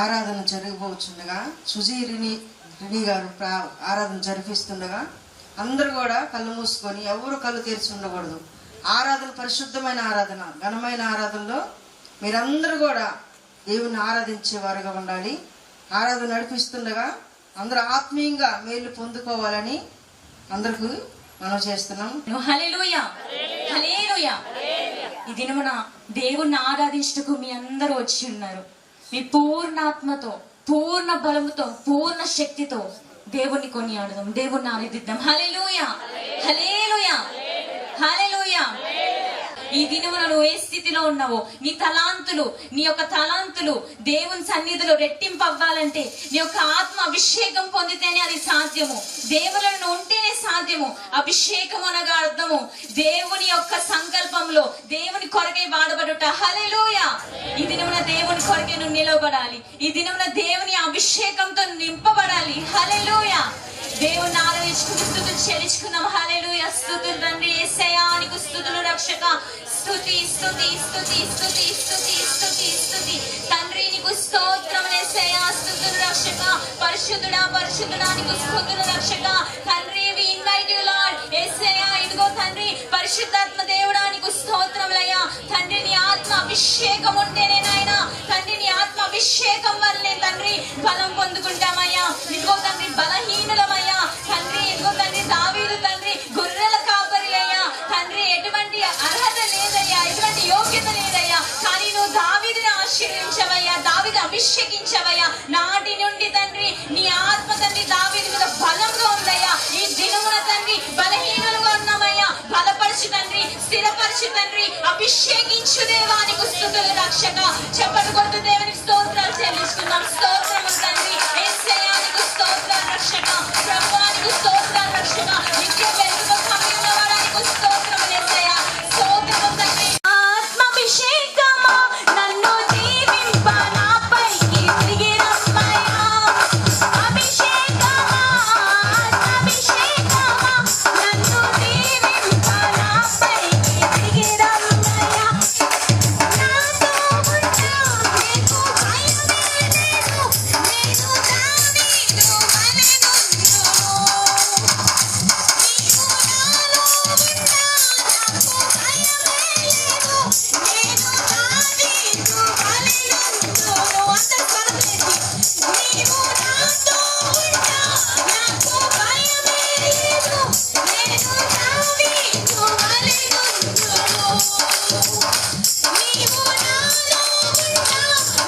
ఆరాధన జరిగిపోవచ్చుండగా సుజీ రిని గారు ఆరాధన జరిపిస్తుండగా అందరూ కూడా కళ్ళు మూసుకొని ఎవరు కళ్ళు తెరిచి ఉండకూడదు. ఆరాధన పరిశుద్ధమైన ఆరాధన, ఘనమైన ఆరాధనలో మీరందరూ కూడా దేవుని ఆరాధించేవారుగా ఉండాలి. ఆరాధన నడిపిస్తుండగా అందరూ ఆత్మీయంగా మేలు పొందుకోవాలని అందరికీ మనం చేస్తున్నాం. హల్లెలూయా, హల్లెలూయా. ఈ దినమున దేవుణ్ణి ఆరాధించుటకు మీ అందరూ వచ్చి ఉన్నారు. మీ పూర్ణాత్మతో, పూర్ణ బలముతో, పూర్ణ శక్తితో దేవుణ్ణి కొనియాడదాం, దేవుణ్ణి ఆరాధిద్దాం. హల్లెలూయా, హల్లెలూయా, హల్లెలూయా. ఈ దినమున నువ్వు ఏ స్థితిలో ఉన్నావో, నీ యొక్క తలాంతులు దేవుని సన్నిధిలో రెట్టింపు అవ్వాలంటే నీ యొక్క ఆత్మ అభిషేకం పొందితేనే అది సాధ్యము. దేవులను ఉంటేనే సాధ్యము. అభిషేకం అనగా అర్థము దేవుని యొక్క సంకల్పంలో దేవుని కొరకై వాడబడుట. హల్లెలూయా. ఈ దినమున దేవుని కొరకే నువ్వు నిలవబడాలి. ఈ దినమున దేవుని అభిషేకంతో నింపబడాలి. హల్లెలూయా. దేవుని ఆరాధించుకుని స్తుతులు చెల్లించుకుందాం. హల్లెలూయా. స్తుతులు తండ్రి యేసయ్యా, నీకు స్తుతులు రక్షక. స్తుతి స్తుతి స్తుతి స్తుతి స్తుతి స్తుతి స్తుతి తండ్రి, నీకు స్తోత్రం యేసయ్యా. స్తుతులు రక్షక. పరిశుద్ధుడా పరిశుద్ధుడా, నీకు స్తుతులు రక్షక. తండ్రి వి ఇన్వైట్ యు లార్డ్. యేసయ్యా ఇదిగో తండ్రి పరిశుద్ధాత్మ దేవుడా, నీకు స్తోత్రములయ్యా. తండ్రి నీ ఆత్మ అభిషేకం ఉంటేనే నాయన, తండ్రి నీ ఆత్మ అభిషేకం వల్లనే తండ్రి బలం పొందుకుంటామయ్యా. ఇదిగో తండ్రి బలహీనులమయ్యా. తండ్రి ఇదిగో తండ్రి దావీదు తండ్రి గొర్రెల కాపరి అయ్యా. తండ్రి ఎటువంటి అర్హత లేదయ్యా, ఎటువంటి యోగ్యత లేదయ్యా. కానీ నువ్వు దావీదుని ఆశీర్వించవయ్యా, దావీదు అభిషేకించవయ్యా. నాటి నుండి తండ్రి నీ ఆత్మ తండ్రి దావీదు మీద బలంగా ఉందయ్యా. ఈ దినమున తండ్రి బలహీనులుగా ఉన్నామయ్యా. బలపరచు తండ్రి, స్థిరపరచు తండ్రి, అభిషేకించు దేవా, నీకు స్తుతులు రక్షక. చెప్పడు కొట్టు దేవునికి స్తోత్రాలు చెల్లిస్తున్నాం. స్తోత్రము తండ్రి యేసయ్యా, నీకు స్తోత్రాలు రక్షక. ప్రభువా నీకు స్తోత్రాలు రక్షక. నిత్య వెలుగుతో కమ్మియున్నవాడా, నీకు స్తోత్రము యేసయ్యా. స్తోత్రము తండ్రి. ఆత్మాభిషేకమా నన్ను దీవింప, నాపైకి దిగి రమ్మయ్యా. అభిషేకమా ఆత్మాభిషేకమా నన్ను దీవింప, నాపైకి దిగి రమ్మయ్యా. నాతో ఉంటా, నీకు భయమే లేదు. నేను దావీదు వలెనుందును. నీవు నాలో ఉంటా, నాకు భయమే లేదు. నేను దావీదు వలెనుందును. అందరూ స్వరమెత్తి, నీవు నాతో ఉంటా, నాకు భయమే లేదు. నేను దావీదు వలెనుందును. నీవు నాలో ఉంటా,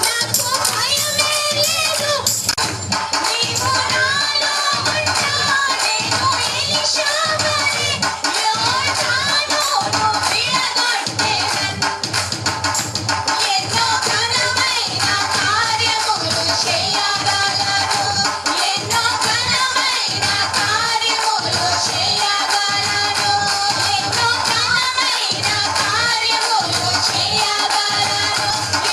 నాకు భయమే లేదు. నీవు నాలో ఉంటా, నేను ఎలీషా వలె యోర్దానును విడగొట్టెదను. ఎన్నో ఘనమైన కార్యములు చేయగలను. ఎన్నో ఘనమైన కార్యములు చేయగలను. ఎన్నో ఘనమైన కార్యములు చేయగలను.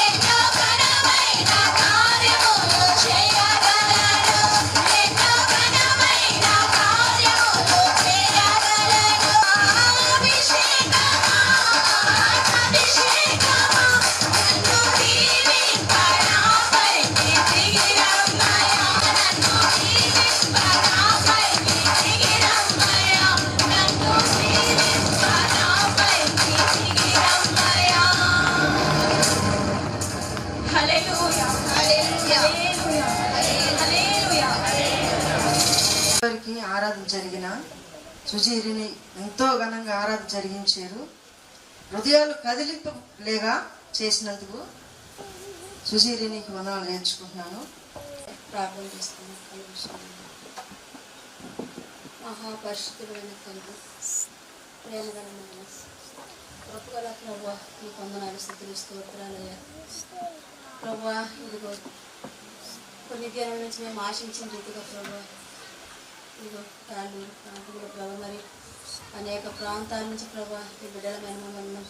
ఎన్నో ఘనమైన కార్యములు చేయగలను. ఎన్నో ఘనమైన కార్యములు చేయగలను. అభిషేకమా అభిషేకమా నన్ను దీవింప, నాపైకి దిగి రమ్మయ్యా. నన్ను దీవింప, నాపైకి దిగి రమ్మయ్యా. నన్ను దీవింప, నాపైకి దిగి రమ్మయ్యా. హల్లెలూయా, హల్లెలూయా, హల్లెలూయా, హల్లెలూయా. వారికి ఆరాధన జరిగిన సుజీరిని ఎంతో ఘనంగా ఆరాధన జరిగించారు. హృదయాలు కదిలింపలేగా చేసినందుకు సుజీరినికి వందనాలు నేర్చుకుంటున్నాను. ప్రార్థన చేస్తున్నాను. మహాపరిశుద్ధుడైన తండ్రి, ప్రేమగలమైన కృపగల ప్రభువా, నీ వందనాలు స్తుతులు స్తోత్రాలయ్యా. ప్రభువా ఇదిగో కొన్ని దినాల నుంచి మేము ఆశించిన రీతిగా ప్రభువా ఇదిగో తాళ్ళు ప్రాంతంలో ప్రభు మరి అనేక ప్రాంతాల నుంచి ప్రభా ఈ బిడ్డలమైన మమ్మల్ని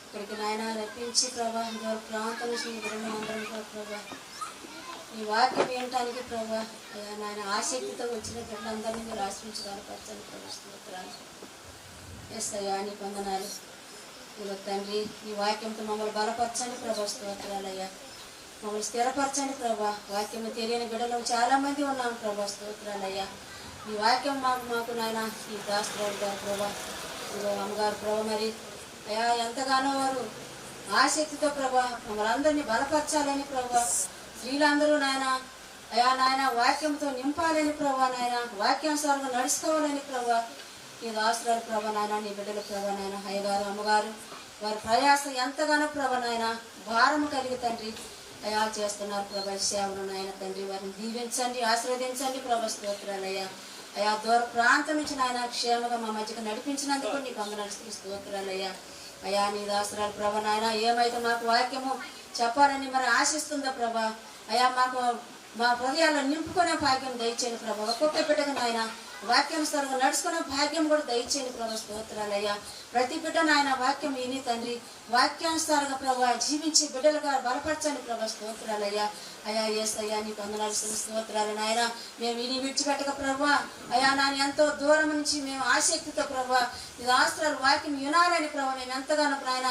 ఇక్కడికి నాయన రప్పించి ప్రభా దూర ప్రాంతం నుంచి ఈ బిడ్డలు అందరం ప్రభా ఈ వాక్యం వినటానికి ప్రభా నాయన ఆసక్తితో వచ్చిన బిడ్డలందరినీ మీరు ఆశ్రయించగలపరచని ప్రభుత్వాలు ఎస్ఐయా నీ వందనాలు. ఇదిగో తండ్రి ఈ వాక్యంతో మమ్మల్ని బలపరచండి ప్రభా స్తోత్రాలయ్యా. మమ్మల్ని స్థిరపరచండి ప్రభా. వాక్యం తెలియని బిడ్డలు చాలా మంది ఉన్నాం ప్రభా. స్తోత్రాలయ్యా. ఈ వాక్యం మాకు నాయన ఈ దాసరావు గారు ప్రభా, అమ్మగారు ప్రభా, మరి అయ్యా ఎంతగానో వారు ఆసక్తితో ప్రభా మమ్మల్ని అందరినీ బలపరచాలని ప్రభా, స్త్రీలందరూ నాయన అయ్యా నాయన వాక్యంతో నింపాలని ప్రభా, నాయన వాక్యానుసారంగా నడుచుకోవాలని ప్రభా, ఈ దాసరాలు ప్రభా నాయన, నీ బిడ్డలు ప్రభా నాయన, అయ్యగారు అమ్మగారు వారి ప్రయాసం ఎంతగానో ప్రభా నాయన భారము కలిగి తండ్రి అయా చేస్తున్నారు ప్రభా. సేవను నాయన తండ్రి వారిని దీవించండి, ఆశీర్వదించండి ప్రభా. స్తోత్రాలయ్యా. అయా దూర ప్రాంతం నుంచి నాయన క్షేమంగా మా మధ్యకు నడిపించినందుకు నీకు వందనాలు స్తోత్రాలయ్యా. అయా నీ దాసరాలు ప్రభా నాయన ఏమైతే మాకు వాక్యము చెప్పాలని మరి ఆశిస్తుందో ప్రభా, అయా మాకు మా హృదయాల్లో నింపుకునే భాగ్యం దయచేయండి ప్రభా. ఒక్కొక్క బిడ్డకు నాయన వాక్యానుసారంగా నడుచుకునే భాగ్యం కూడా దయచేయండి ప్రభా. స్తోత్రాలయ్యా. ప్రతి బిడ్డ నాయన వాక్యం విని తండ్రి వాక్యానుసారంగా ప్రభా జీవించి బిడ్డలుగా బలపరచండి ప్రభా. స్తోత్రాలయ్యా. అయా యేసయ్యా నీకు వందనాలు స్తోత్రాలు నాయన. మేము విని విడిచిపెట్టక ప్రభా, అయా నాన్న ఎంతో దూరం నుంచి మేము ఆసక్తితో ప్రభా ఇది ఆస్త్రాలు వాక్యం వినాలని ప్రభా మేము ఎంతగానో నాయన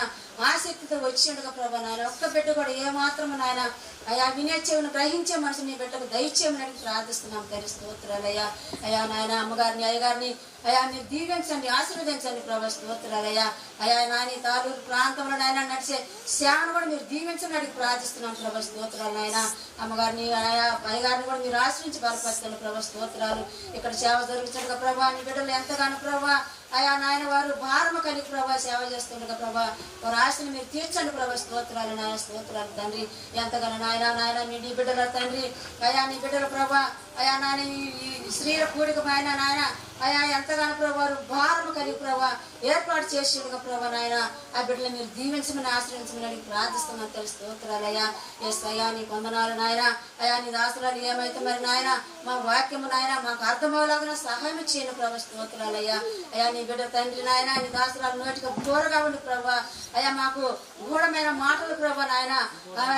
ఆసక్తితో వచ్చిండగా ప్రభా నాయన. ఒక్క బిడ్డ కూడా ఏమాత్రము నాయన అయా వినే చెవును గ్రహించే మనసు నీ బిడ్డకు దయచేయమని ప్రార్థిస్తున్నాం తండ్రి. స్తోత్రాలయ్యా. అయా నాయన అమ్మగారిని అయ్యగారిని అయా మీరు దీవించండి, ఆశీర్వదించండి ప్రభా. స్తోత్రాలయ్యా. అయా నాని తాలూరు ప్రాంతంలో నాయన నడిచే సేవను కూడా మీరు దీవించండి అడిగి ప్రార్థిస్తున్నాం ప్రభా. స్తోత్రాలు నాయన. అమ్మగారిని ఆయా అయ్యగారిని కూడా మీరు ఆశ్రయించి బలపరచండి ప్రభా. స్తోత్రాలు. ఇక్కడ సేవ జరుగుతుండగా ప్రభా నీ బిడ్డలు ఎంతగానో ప్రభా అయా నాయన వారు భారము కలిగి ప్రభా సేవ చేస్తుండగా ప్రభా వారి ఆశని మీరు తీర్చండి ప్రభా. స్తోత్రాలు నాయన. స్తోత్రాలు తండ్రి. ఎంతగానో నాయన నాయన నీ బిడ్డల తండ్రి అయా నీ బిడ్డల ప్రభా అయా నాయన ఈ స్త్రీల కూడిక పైన నాయన అయా ఎంతగానో ప్రభా వారు భారము కలిగి ప్రభా ఏర్పాటు చేసిండగా ప్రభా నాయన ఆ బిడ్డలు మీరు దీవించమని ఆశ్రయించమని అడిగి ప్రార్థిస్తున్నాను తెలుసు. స్తోత్రాలు అయ్యా. ఎస్ అయ్యా నీ వందనాలు నాయన. అయా నీ దాసరాలు ఏమైతే మరి నాయన మా వాక్యము నాయన మాకు అర్థమవలాగా సహాయం చేయండి ప్రభా. స్తోత్రాలు అయ్యా. అయా నీ బిడ్డ తండ్రి నాయన నీ దాసరాలు నోటికి దూరగా ఉండి ప్రభా అయా మాకు గూఢమైన మాటలు ప్రభా నాయన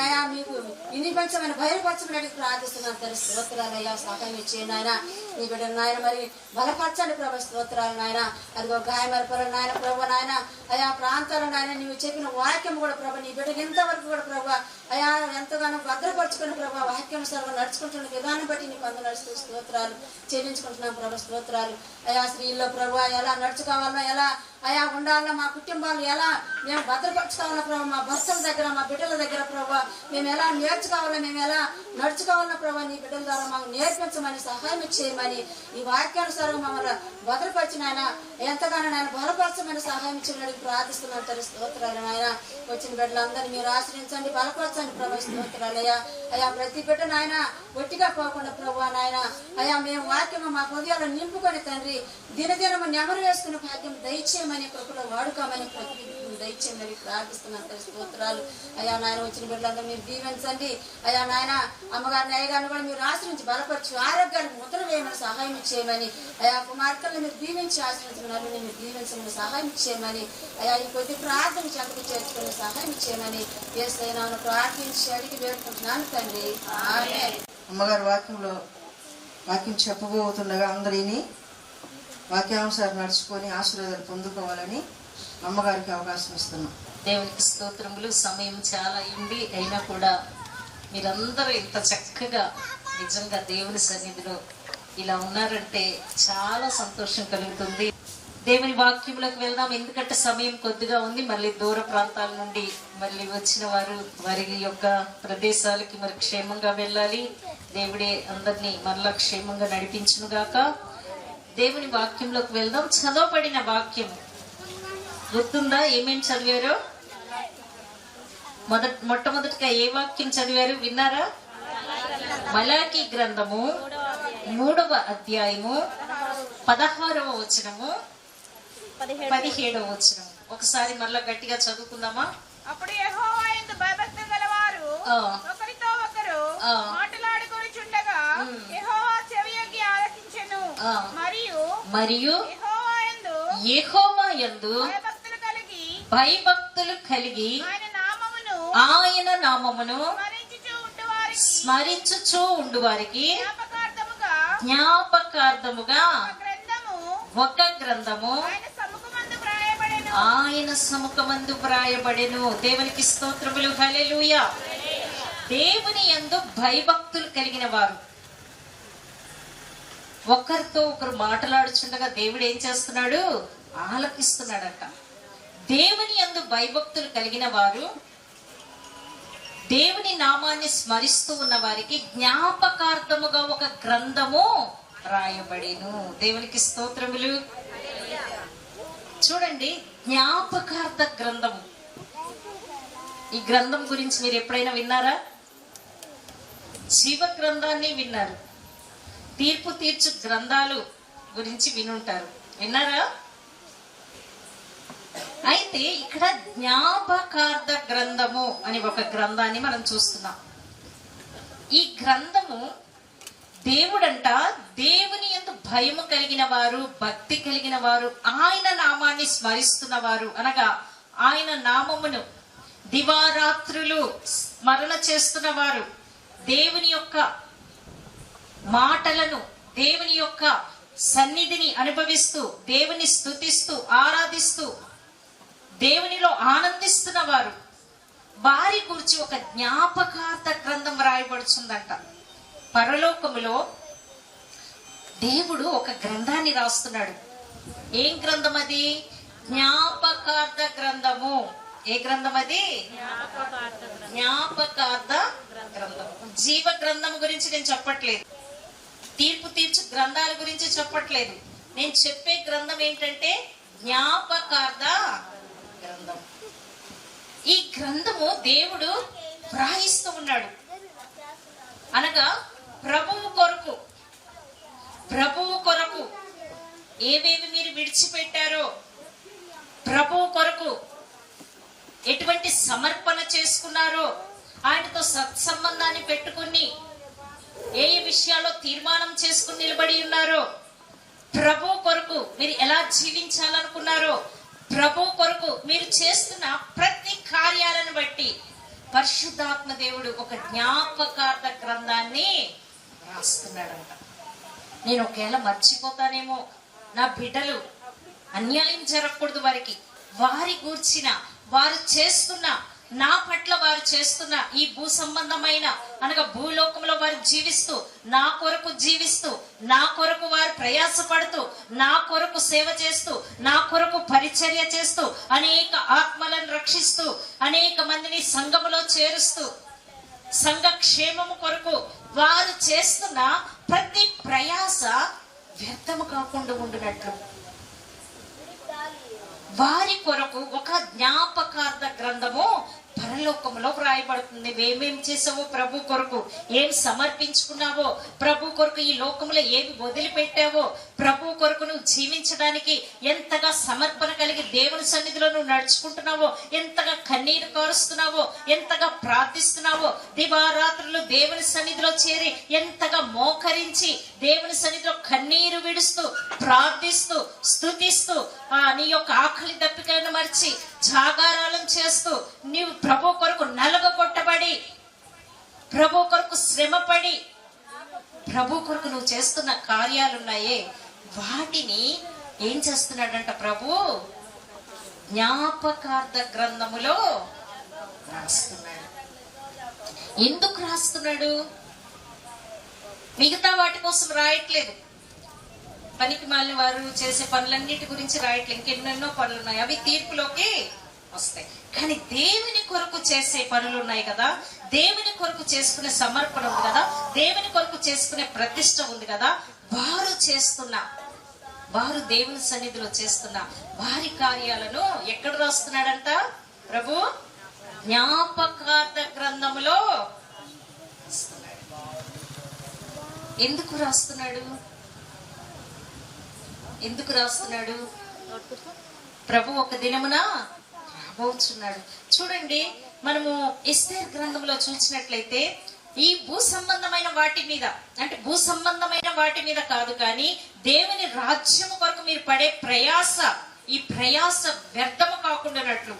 అయా మీకు వినిపించమని బయలుపరచమని అడిగి ప్రార్థిస్తున్నాను తెలుసు. స్తోత్రాలు అయ్యా. సహాయం ఇచ్చేయండి నాయన. నీ బిడ్డ నాయన మరి బలపరచండి ప్రభా. స్తోత్రాలు నాయన. అదిగో గాయమరపరం నాయన ప్రభా నాయన అయా ప్రాంతాలు నాయన నీవు చెప్పిన వాక్యం కూడా ప్రభా నీ బిడ్డకి ఎంతవరకు కూడా ప్రభా అయా ఎంతగానో భద్రపరచుకుని ప్రభా వాక్యానుసారంగా నడుచుకుంటున్న విధానం బట్టి నీకు నడుస్తూ స్తోత్రాలు చెల్లించుకుంటున్నాం ప్రభా. స్తోత్రాలు అయా. స్త్రీల్లో ప్రభా ఎలా నడుచుకోవాలన్నా ఎలా అయా ఉండాలన్నా మా కుటుంబాలు ఎలా మేము భద్రపరచుకోవాలన్నా ప్రభా మా భర్తల దగ్గర మా బిడ్డల దగ్గర ప్రభా మేము ఎలా నేర్చుకోవాలా మేము ఎలా నడుచుకోవాలన్నా ప్రభా నీ బిడ్డల ద్వారా మాకు నేర్పించమని సహాయం చేయమని ఈ వాక్యానుసారంగా మమ్మల్ని భద్రపరిచిన ఆయన ఎంతగానో ఆయన బలపరచమని సహాయం చేయడానికి ప్రార్థిస్తున్నాను తల్లి. స్తోత్రాలు నాయన. వచ్చిన బిడ్డలందరినీ మీరు ఆశ్రయించండి, బలపరచండి ప్రభా. స్తోత్రాలయ్యా. అయా ప్రతి బిడ్డ నాయన ఒట్టిగా పోకుండా ప్రభా నాయన అయా మేము వాక్యము మా హృదయాలను నింపుకొని తండ్రి దినదినము నెమరు వేసుకునే భాగ్యం దయచేయమని కృపలో వాడుకోమని ప్రతి దయచేయమని ప్రార్థిస్తున్నాను తల్లి. స్తోత్రాలు అయా నాయన. వచ్చిన బిడ్డలందరూ మీరు దీవించండి అయా నాయన. అమ్మగారిని అయ్యగారిని కూడా మీరు ఆశ్రయించి బలపరచు ఆరోగ్యానికి ముద్ర వేయమని సహాయం చేయమని అయా కుమార్తెలను మీరు దీవించి ఆశ్రయించమని మీరు దీవించమని సహాయం చేయమని అయా ఈ కొద్ది ప్రార్థన చెంతకు చేర్చుకుని సహాయం చేయమని యేసయ్య ప్రార్థించి అడిగి వేడుకుంటున్నాను తండ్రి. ఆమేన్. అమ్మగారు వాక్యం చెప్పబోతుండగా అందరినీ వాక్యానుసారం నడుచుకొని ఆశీర్వాదాలు పొందుకోవాలని అమ్మగారికి అవకాశం ఇస్తున్నాం. దేవునికి స్తోత్రములు. సమయం చాలా అయింది, అయినా కూడా మీరందరూ ఇంత చక్కగా నిజంగా దేవుని సన్నిధిలో ఇలా ఉన్నారంటే చాలా సంతోషం కలుగుతుంది. దేవుని వాక్యంలోకి వెళ్దాం, ఎందుకంటే సమయం కొద్దిగా ఉంది. మళ్ళీ దూర ప్రాంతాల నుండి మళ్ళీ వచ్చిన వారు వారి యొక్క ప్రదేశాలకి మరి క్షేమంగా వెళ్ళాలి. దేవుడే అందరినీ మరలా క్షేమంగా నడిపించునుగాక. దేవుని వాక్యంలోకి వెళ్దాం. చదవబడిన వాక్యం గుర్తుందా? ఏమేమి చదివారో? మొట్టమొదటిగా ఏ వాక్యం చదివారు విన్నారా? మలాకి గ్రంథము 3వ అధ్యాయము 16వ వచనము 17వ వచనం. ఒకసారి మళ్ళా గట్టిగా చదువుకుందామా? అప్పుడు యెహోవా యందు భయభక్తులు గలవారు ఒకరితో ఒకరు మాట్లాడుకొనుచుండగా యెహోవా చెవియొగ్గి ఆలకించెను. మరియు యెహోవా యందు భయభక్తులు కలిగి ఆయన నామమును స్మరించుచూ ఉండు వారికి జ్ఞాపకార్థముగా ఒక గ్రంథము ఆయన సముఖమందు వ్రాయబడెను. దేవునికి స్తోత్రములు. హల్లెలూయా. దేవుని యందు భయభక్తులు కలిగిన వారు. ఒకరితో ఒకరు మాట్లాడుచుండగా దేవుడు ఏం చేస్తున్నాడు? ఆలకిస్తున్నాడట. దేవుని యందు భయభక్తులు కలిగిన వారు, దేవుని నామాన్ని స్మరిస్తూ ఉన్న వారికి జ్ఞాపకార్థముగా ఒక గ్రంథము రాయబడేను. దేవునికి స్తోత్రములు. చూడండి, జ్ఞాపకార్థ గ్రంథము. ఈ గ్రంథం గురించి మీరు ఎప్పుడైనా విన్నారా? జీవ గ్రంథాన్ని విన్నారు. తీర్పు తీర్చు గ్రంథాలు గురించి వినుంటారు. విన్నారా? అయితే ఇక్కడ జ్ఞాపకార్థ గ్రంథము అని ఒక గ్రంథాన్ని మనం చూస్తున్నాం. ఈ గ్రంథము దేవుడంట దేవుని యందు భయము కలిగిన వారు, భక్తి కలిగిన వారు, ఆయన నామాన్ని స్మరిస్తున్న వారు, అనగా ఆయన నామమును దివారాత్రులు స్మరణ చేస్తున్న వారు, దేవుని యొక్క మాటలను, దేవుని యొక్క సన్నిధిని అనుభవిస్తూ, దేవుని స్తుతిస్తూ, ఆరాధిస్తూ, దేవునిలో ఆనందిస్తున్న వారు, వారి గురించి ఒక జ్ఞాపకార్థ గ్రంథం రాయబడుతుందంట. పరలోకములో దేవుడు ఒక గ్రంథాన్ని రాస్తున్నాడు. ఏం గ్రంథం అది? జ్ఞాపకార్థ గ్రంథము. ఏ గ్రంథం అది? జ్ఞాపకార్థ గ్రంథం. జీవ గ్రంథం గురించి నేను చెప్పట్లేదు, తీర్పు తీర్చు గ్రంథాల గురించి చెప్పట్లేదు. నేను చెప్పే గ్రంథం ఏంటంటే జ్ఞాపకార్థ గ్రంథం. ఈ గ్రంథము దేవుడు వ్రాయిస్తూ ఉన్నాడు. అనగా ప్రభువు కొరకు ఏవేవి మీరు విడిచిపెట్టారో, ప్రభువు కొరకు ఎటువంటి సమర్పణ చేసుకున్నారో, ఆయనతో సత్సంబంధాన్ని పెట్టుకుని ఏ విషయాల్లో తీర్మానం చేసుకుని నిలబడి ఉన్నారో, ప్రభు కొరకు మీరు ఎలా జీవించాలనుకున్నారో, ప్రభు కొరకు మీరు చేస్తున్న ప్రతి కార్యాలను బట్టి పరిశుద్ధాత్మ దేవుడు ఒక జ్ఞాపకార్థ గ్రంథాన్ని రాస్తున్నాడంట. నేను ఒకవేళ మర్చిపోతానేమో, నా బిడ్డలు అన్యాయం జరగకూడదు వారికి, వారి గూర్చిన వారు చేస్తున్న, నా పట్ల వారు చేస్తున్న ఈ భూ సంబంధమైన అనగా భూలోకంలో వారు జీవిస్తూ, నా కొరకు జీవిస్తూ, నా కొరకు వారు ప్రయాసపడుతూ, నా కొరకు సేవ చేస్తూ, నా కొరకు పరిచర్య చేస్తూ, అనేక ఆత్మలను రక్షిస్తూ, అనేక మందిని సంఘములో చేరుస్తూ, సంఘ క్షేమము కొరకు వారు చేస్తున్న ప్రతి ప్రయాస వ్యర్థము కాకుండా ఉండినట్లు వారి కొరకు ఒక జ్ఞాపకార్థ గ్రంథము పరలోకంలో వ్రాయబడుతుంది. ఏమేం చేసావో ప్రభు కొరకు, ఏం సమర్పించుకున్నావో, ప్రభు కొరకు ఈ లోకంలో ఏమి వదిలిపెట్టావో, ప్రభు కొరకు నువ్వు జీవించడానికి ఎంతగా సమర్పణ కలిగి దేవుని సన్నిధిలో నువ్వు నడుచుకుంటున్నావో, ఎంతగా కన్నీరు కారుస్తున్నావో, ఎంతగా ప్రార్థిస్తున్నావో, దివారాత్రులు దేవుని సన్నిధిలో చేరి ఎంతగా మోకరించి దేవుని సన్నిధిలో కన్నీరు విడుస్తూ, ప్రార్థిస్తూ, స్తుతిస్తూ, నీ యొక్క ఆకలి దప్పికలను మర్చి జాగారాలను చేస్తూ, నీవు ప్రభు కొరకు నలగొట్టబడి, ప్రభు కొరకు శ్రమపడి, ప్రభు కొరకు నువ్వు చేస్తున్న కార్యాలున్నాయే, వాటిని ఏం చేస్తున్నాడంట ప్రభు? జ్ఞాపకార్థ గ్రంథములో రాస్తున్నాడు. ఎందుకు రాస్తున్నాడు? మిగతా వాటి కోసం రాయట్లేదు. పనికి మాలిన వారు చేసే పనులన్నిటి గురించి రాయట్లేదు. ఇంకెన్నెన్నో పనులు ఉన్నాయి, అవి తీర్పులోకి వస్తాయి. కానీ దేవుని కొరకు చేసే పనులు ఉన్నాయి కదా, దేవుని కొరకు చేసుకునే సమర్పణ ఉంది కదా, దేవుని కొరకు చేసుకునే ప్రతిష్ట ఉంది కదా, వారు దేవుని సన్నిధిలో చేస్తున్న వారి కార్యాలను ఎక్కడ రాస్తున్నాడంట ప్రభు? జ్ఞాపకార్థ గ్రంథములో రాస్తున్నాడు. ఎందుకు రాస్తున్నాడు? ప్రభు ఒక దినమున రాబోచున్నాడు. చూడండి, మనము ఎస్తేర్ గ్రంథంలో చూసినట్లయితే ఈ భూ సంబంధమైన వాటి మీద, అంటే భూ సంబంధమైన వాటి మీద కాదు, కానీ దేవుని రాజ్యము కొరకు మీరు పడే ప్రయాస, ఈ ప్రయాస వ్యర్థము కాకుండానట్లు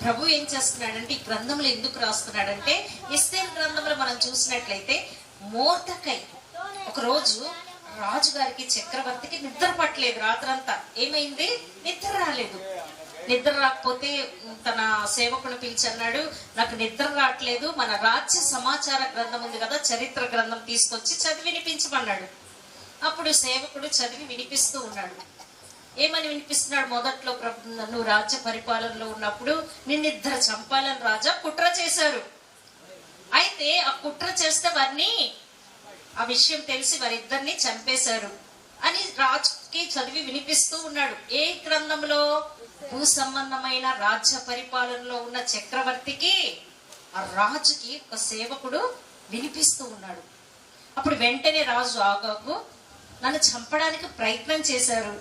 ప్రభు ఏం చేస్తున్నాడంటే ఈ గ్రంథంలో ఎందుకు రాస్తున్నాడంటే, ఎస్తేర్ గ్రంథంలో మనం చూసినట్లయితే మోర్దెకై ఒకరోజు రాజుగారికి, చక్రవర్తికి నిద్ర పట్టలేదు. రాత్రంతా ఏమైంది? నిద్ర రాలేదు. నిద్ర రాకపోతే తన సేవకుని పిలిచి అన్నాడు, నాకు నిద్ర రావట్లేదు, మన రాజ్య సమాచార గ్రంథం ఉంది కదా, చరిత్ర గ్రంథం తీసుకొచ్చి చదివి వినిపించమన్నాడు. అప్పుడు సేవకుడు చదివి వినిపిస్తూ ఉన్నాడు. ఏమని వినిపిస్తున్నాడు? మొదట్లో, నువ్వు రాజ్య పరిపాలనలో ఉన్నప్పుడు నిన్నిద్దరు చంపాలని రాజా కుట్ర చేశారు. అయితే ఆ కుట్ర చేస్తే వారిని, ఆ విషయం తెలిసి వారిద్దరిని చంపేశారు అని రాజుకి చదివి వినిపిస్తూ ఉన్నాడు. ఏ గ్రంథంలో? భూ సంబంధమైన రాజ్య పరిపాలనలో ఉన్న చక్రవర్తికి, ఆ రాజుకి ఒక సేవకుడు వినిపిస్తూ ఉన్నాడు. అప్పుడు వెంటనే రాజు ఆగాకు, నన్ను చంపడానికి ప్రయత్నం చేశారు,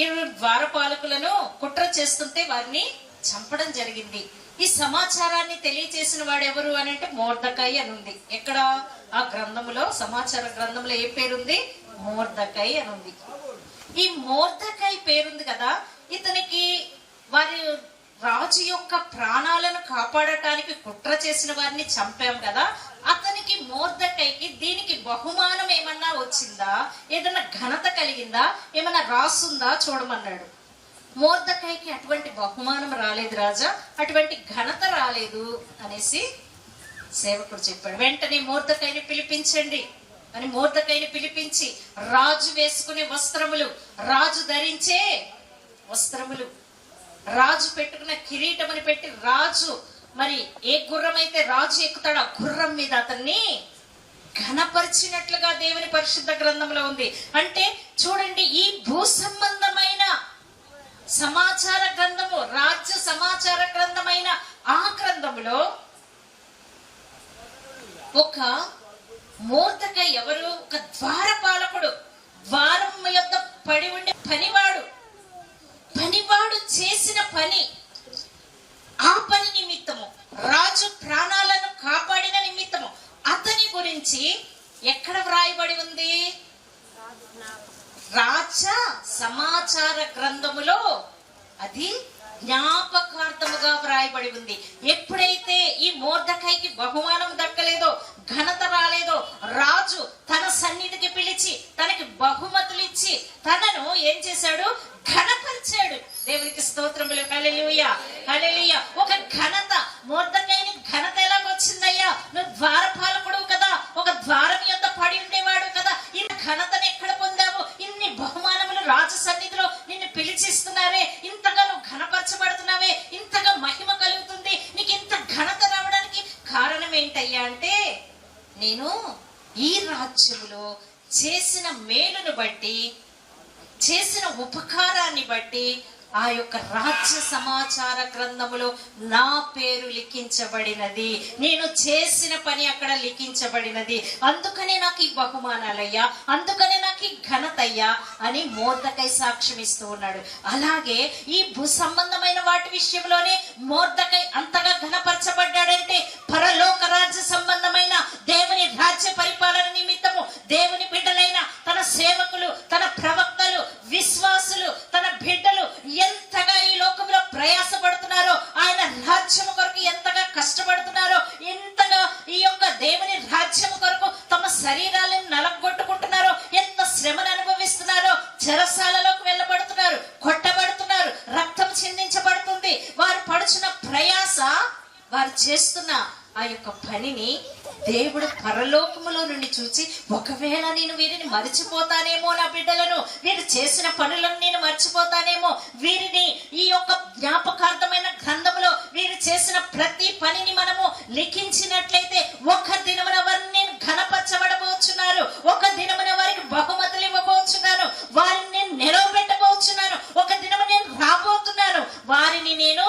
ఈ ద్వారపాలకులను కుట్ర చేస్తుంటే వారిని చంపడం జరిగింది. ఈ సమాచారాన్ని తెలియచేసిన వాడు ఎవరు అని అంటే మొర్దెకై అని ఉంది. ఎక్కడ? ఆ గ్రంథంలో, సమాచార గ్రంథంలో ఏ పేరుంది? మొర్దెకై అని ఉంది. ఈ మొర్దెకై పేరుంది కదా, ఇతనికి వారి రాజు యొక్క ప్రాణాలను కాపాడటానికి కుట్ర చేసిన వారిని చంపాం కదా, అతనికి మొర్దెకైకి దీనికి బహుమానం ఏమన్నా వచ్చిందా, ఏదన్నా ఘనత కలిగిందా, ఏమన్నా రాసుందా చూడమన్నాడు. మొర్దెకైకి అటువంటి బహుమానం రాలేదు రాజా, అటువంటి ఘనత రాలేదు అనేసి సేవకుడు చెప్పాడు. వెంటనే మొర్దెకైని పిలిపించండి అని మొర్దెకైని పిలిపించి, రాజు వేసుకునే వస్త్రములు, రాజు ధరించే వస్త్రములు, రాజు పెట్టుకున్న కిరీటం అని పెట్టి, రాజు మరి ఏ గుర్రం అయితే రాజు ఎక్కుతాడో ఆ గుర్రం మీద అతన్ని ఘనపరిచినట్లుగా దేవుని పరిశుద్ధ గ్రంథంలో ఉంది. అంటే చూడండి, ఈ భూ సంబంధమైన సమాచార గ్రంథము, రాజ్య సమాచార గ్రంథమైన ఆ గ్రంథములో ఒక మొర్దెకై ఎవరు? ఒక ద్వారపాలకుడు, ద్వారం యొక్క పడి ఉండే పనివాడు చేసిన పని, ఆ పని నిమిత్తము, రాజు ప్రాణాలను కాపాడిన నిమిత్తము అతని గురించి ఎక్కడ వ్రాయబడి ఉంది? రాజ్య సమాచార గ్రంథములో అది జ్ఞాపకార్థముగా వ్రాయబడి ఉంది. ఎప్పుడైతే ఈ మొర్దెకైకి బహుమానం దక్కలేదో, ఘనత రాలేదో, రాజు తన సన్నిధికి పిలిచి తనకి బహుమతులు ఇచ్చి తనను ఏం చేశాడు? ఘనపరిచాడు. దేవునికి స్తోత్రములు. హల్లెలూయా, హల్లెలూయా. ఒక ఘనత, మొర్దెకైని ఘనత ఎలాగొచ్చిందయ్యా? నువ్వు ద్వారపాలకుడు కదా, ఒక ద్వారం యొద్ద పడి ఉండేవాడు కదా, ఈ ఘనతను ఎక్కడ పొందావు? ఇన్ని బహుమానములు రాజు సన్నిధిలో నిన్ను పిలిచిస్తున్నారే, ఇంతగా నువ్వు ఘనపరచబడుతున్నావే, ఇంతగా మహిమ కలుగుతుంది, నీకు ఇంత ఘనత రావడానికి కారణం ఏంటయ్యా అంటే, నేను ఈ రాజ్యములో చేసిన మేలును బట్టి, చేసిన ఉపకారాన్ని బట్టి ఆ యొక్క రాజ్య సమాచార గ్రంథములో నా పేరు లిఖించబడినది, నేను చేసిన పని అక్కడ లిఖించబడినది, అందుకనే నాకు ఈ బహుమానాలయ్యా, అందుకనే నాకు ఈ ఘనతయ్యా అని మొర్దెకై సాక్ష్యం ఇస్తూ ఉన్నాడు. అలాగే ఈ భూ సంబంధమైన వాటి విషయంలోనే మొర్దెకై అంతగా ఘనపరచబడ్డాడంటే, పరలోక రాజ్య సంబంధమైన దేవుని రాజ్య పరిపాలన నిమిత్తము దేవుని బిడ్డలైన తన సేవకులు, తన ప్రవక్తలు, విశ్వాసులు, తన బిడ్డలు ఎంతగా ఈ లోకంలో ప్రయాసపడుతున్నారో, ఆయన రాజ్యము కొరకు ఎంతగా కష్టపడుతున్నారో, ఎంతగా ఈ యొక్క దేవుని రాజ్యము కొరకు తమ శరీరాలను నలగొట్టుకుంటున్నారో, ఎంత శ్రమను అనుభవిస్తున్నారో, చెరసాలలోకి వెళ్ళబడుతున్నారు, కొట్టబడుతున్నారు, రక్తం చిందించబడుతుంది. వారు పడుచున్న ప్రయాస, వారు చేస్తున్న ఆ యొక్క పనిని దేవుడు పరలోకములో నుండి చూచి, ఒకవేళ నేను వీరిని మర్చిపోతానేమో, నా బిడ్డలను, వీరు చేసిన పనులను నేను మర్చిపోతానేమో, వీరిని ఈ యొక్క జ్ఞాపకార్థమైన గ్రంథములో వీరు చేసిన ప్రతి పనిని మనము లిఖించినట్లయితే ఒక దినమున వారిని నేను ఘనపరచబడబోచున్నాను, ఒక దినమున వారికి బహుమతులు ఇవ్వబోచున్నాను, వారిని నేను నిలవబెట్టబోచున్నాను, ఒక దినము నేను రాబోతున్నాను, వారిని నేను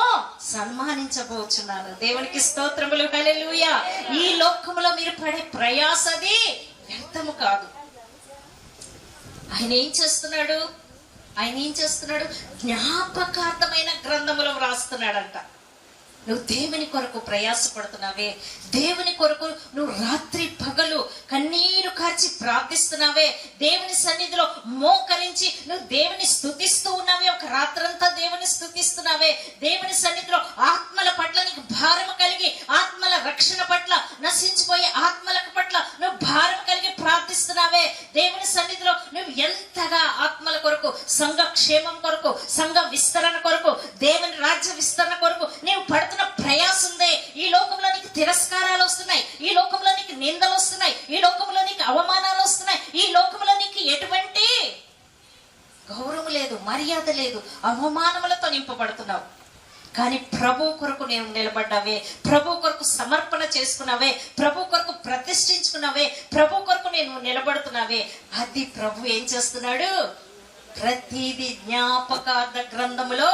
సన్మానించబోచున్నాను. దేవునికి స్తోత్రములు. హల్లెలూయా. ఈ లోకములో మీరు పడే ప్రయాసది వ్యర్థము కాదు. ఆయన ఏం చేస్తున్నాడు? జ్ఞాపకార్థమైన గ్రంథములో వ్రాస్తున్నాడంట. నువ్వు దేవుని కొరకు ప్రయాసపడుతున్నావే, దేవుని కొరకు నువ్వు రాత్రి పగలు కన్నీరు కార్చి ప్రార్థిస్తున్నావే, దేవుని సన్నిధిలో మోకరించి నువ్వు దేవుని స్తుతిస్తూ ఉన్నావే, ఒక రాత్రంతా దేవుని స్తుతిస్తున్నావే, దేవుని సన్నిధిలో ఆత్మల పట్ల నీకు భారం కలిగి, ఆత్మల రక్షణ పట్ల, నశించిపోయే ఆత్మల పట్ల నువ్వు భారం కలిగి ప్రార్థిస్తున్నావే, దేవుని సన్నిధిలో నువ్వు ఎంతగా ఆత్మల కొరకు, సంఘ క్షేమం కొరకు, సంఘ విస్తరణ కొరకు, తిరస్కారాలు వస్తున్నాయి, ఈ లోకంలో నీకు నిందలు వస్తున్నాయి, ఈ లోకంలో నీకు అవమానాలు వస్తున్నాయి, ఈ లోకంలో నీకు ఎటువంటి గౌరవం లేదు, మర్యాద లేదు, అవమానములతో నింపబడుతున్నావు. కానీ ప్రభు కొరకు నేను నిలబడ్డావే, ప్రభు కొరకు సమర్పణ చేసుకున్నావే, ప్రభు కొరకు ప్రతిష్ఠించుకున్నావే, ప్రభు కొరకు నేను నిలబడుతున్నావే, అది ప్రభు ఏం చేస్తున్నాడు? ప్రతిది జ్ఞాపకార్థ గ్రంథములో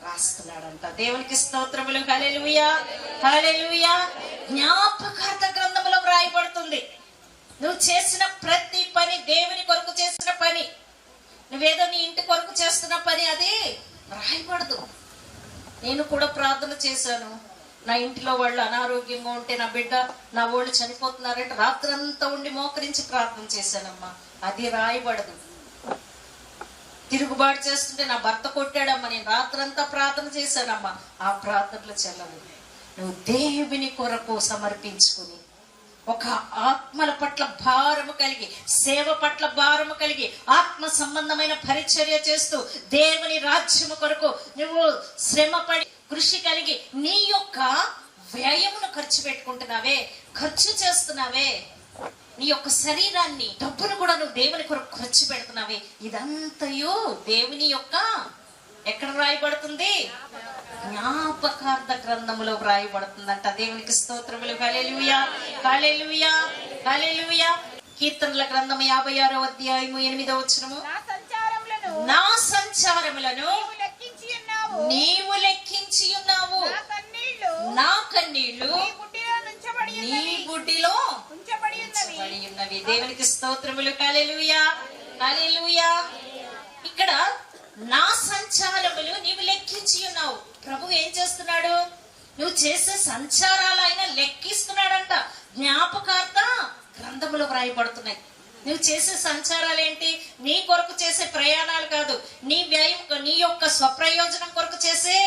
రాస్తున్నాడంట. దేవునికి స్తోత్రములు. హల్లెలూయా, హల్లెలూయా. జ్ఞాపకార్థ గ్రంథములో వ్రాయబడుతుంది. నువ్వు చేసిన ప్రతి పని, దేవుని కొరకు చేసిన పని, నువ్వేదో నీ ఇంటి కొరకు చేస్తున్న పని, అది రాయబడదు. నేను కూడా ప్రార్థన చేశాను. నా ఇంటిలో వాళ్ళు అనారోగ్యంగా ఉంటే, నా బిడ్డ, నా వాళ్ళు చనిపోతున్నారంటే రాత్రంతా ఉండి మోకరించి ప్రార్థన చేశానమ్మా, అది రాయబడదు. తిరుగుబాటు చేస్తుంటే నా భర్త కొట్టాడమ్మా, నేను రాత్రంతా ప్రార్థన చేశానమ్మా, ఆ ప్రార్థనలు చెల్లవు. నువ్వు దేవుని కొరకు సమర్పించుకుని, ఒక ఆత్మల పట్ల భారము కలిగి, సేవ పట్ల భారము కలిగి, ఆత్మ సంబంధమైన పరిచర్య చేస్తూ దేవుని రాజ్యము కొరకు నువ్వు శ్రమపడి కృషి కలిగి నీ యొక్క వ్యయమును ఖర్చు పెట్టుకుంటున్నావే, ఖర్చు చేస్తున్నావే, నీ యొక్క శరీరాన్ని, డబ్బును కూడా నువ్వు దేవుని కొరకు ఖర్చు పెడుతున్నావే, ఇదంతయు దేవుని యొక్క ఎక్కడ రాయబడుతుంది? జ్ఞాపకార్థ గ్రంథములో వ్రాయబడుతుందంట. దేవునికి స్తోత్రములు. హల్లెలూయా, హల్లెలూయా, హల్లెలూయా. కీర్తనల గ్రంథం 56వ అధ్యాయము 8వ వచనము, నా సంచారములను నీవు లెక్కించి ఉన్నావు, నా కన్నీళ్లు నీ బుడ్డిలో ఉంచబడి ఉన్నవి. దేవునికి స్తోత్రములు. హల్లెలూయా, హల్లెలూయా. ఇక్కడ నా సంచారములు నీవు లెక్కించి ఉన్నావు. ప్రభు ఏం చేస్తున్నాడు? నువ్వు చేసే సంచారాలు ఆయన లెక్కిస్తున్నాడంట. జ్ఞాపకార్థ గ్రంథములు వ్రాయబడుతున్నాయి. నువ్వు చేసే సంచారాలు ఏంటి? నీ కొరకు చేసే ప్రయాణాలు కాదు, నీ వ్యయం, నీ యొక్క స్వప్రయోజనం కొరకు చేసే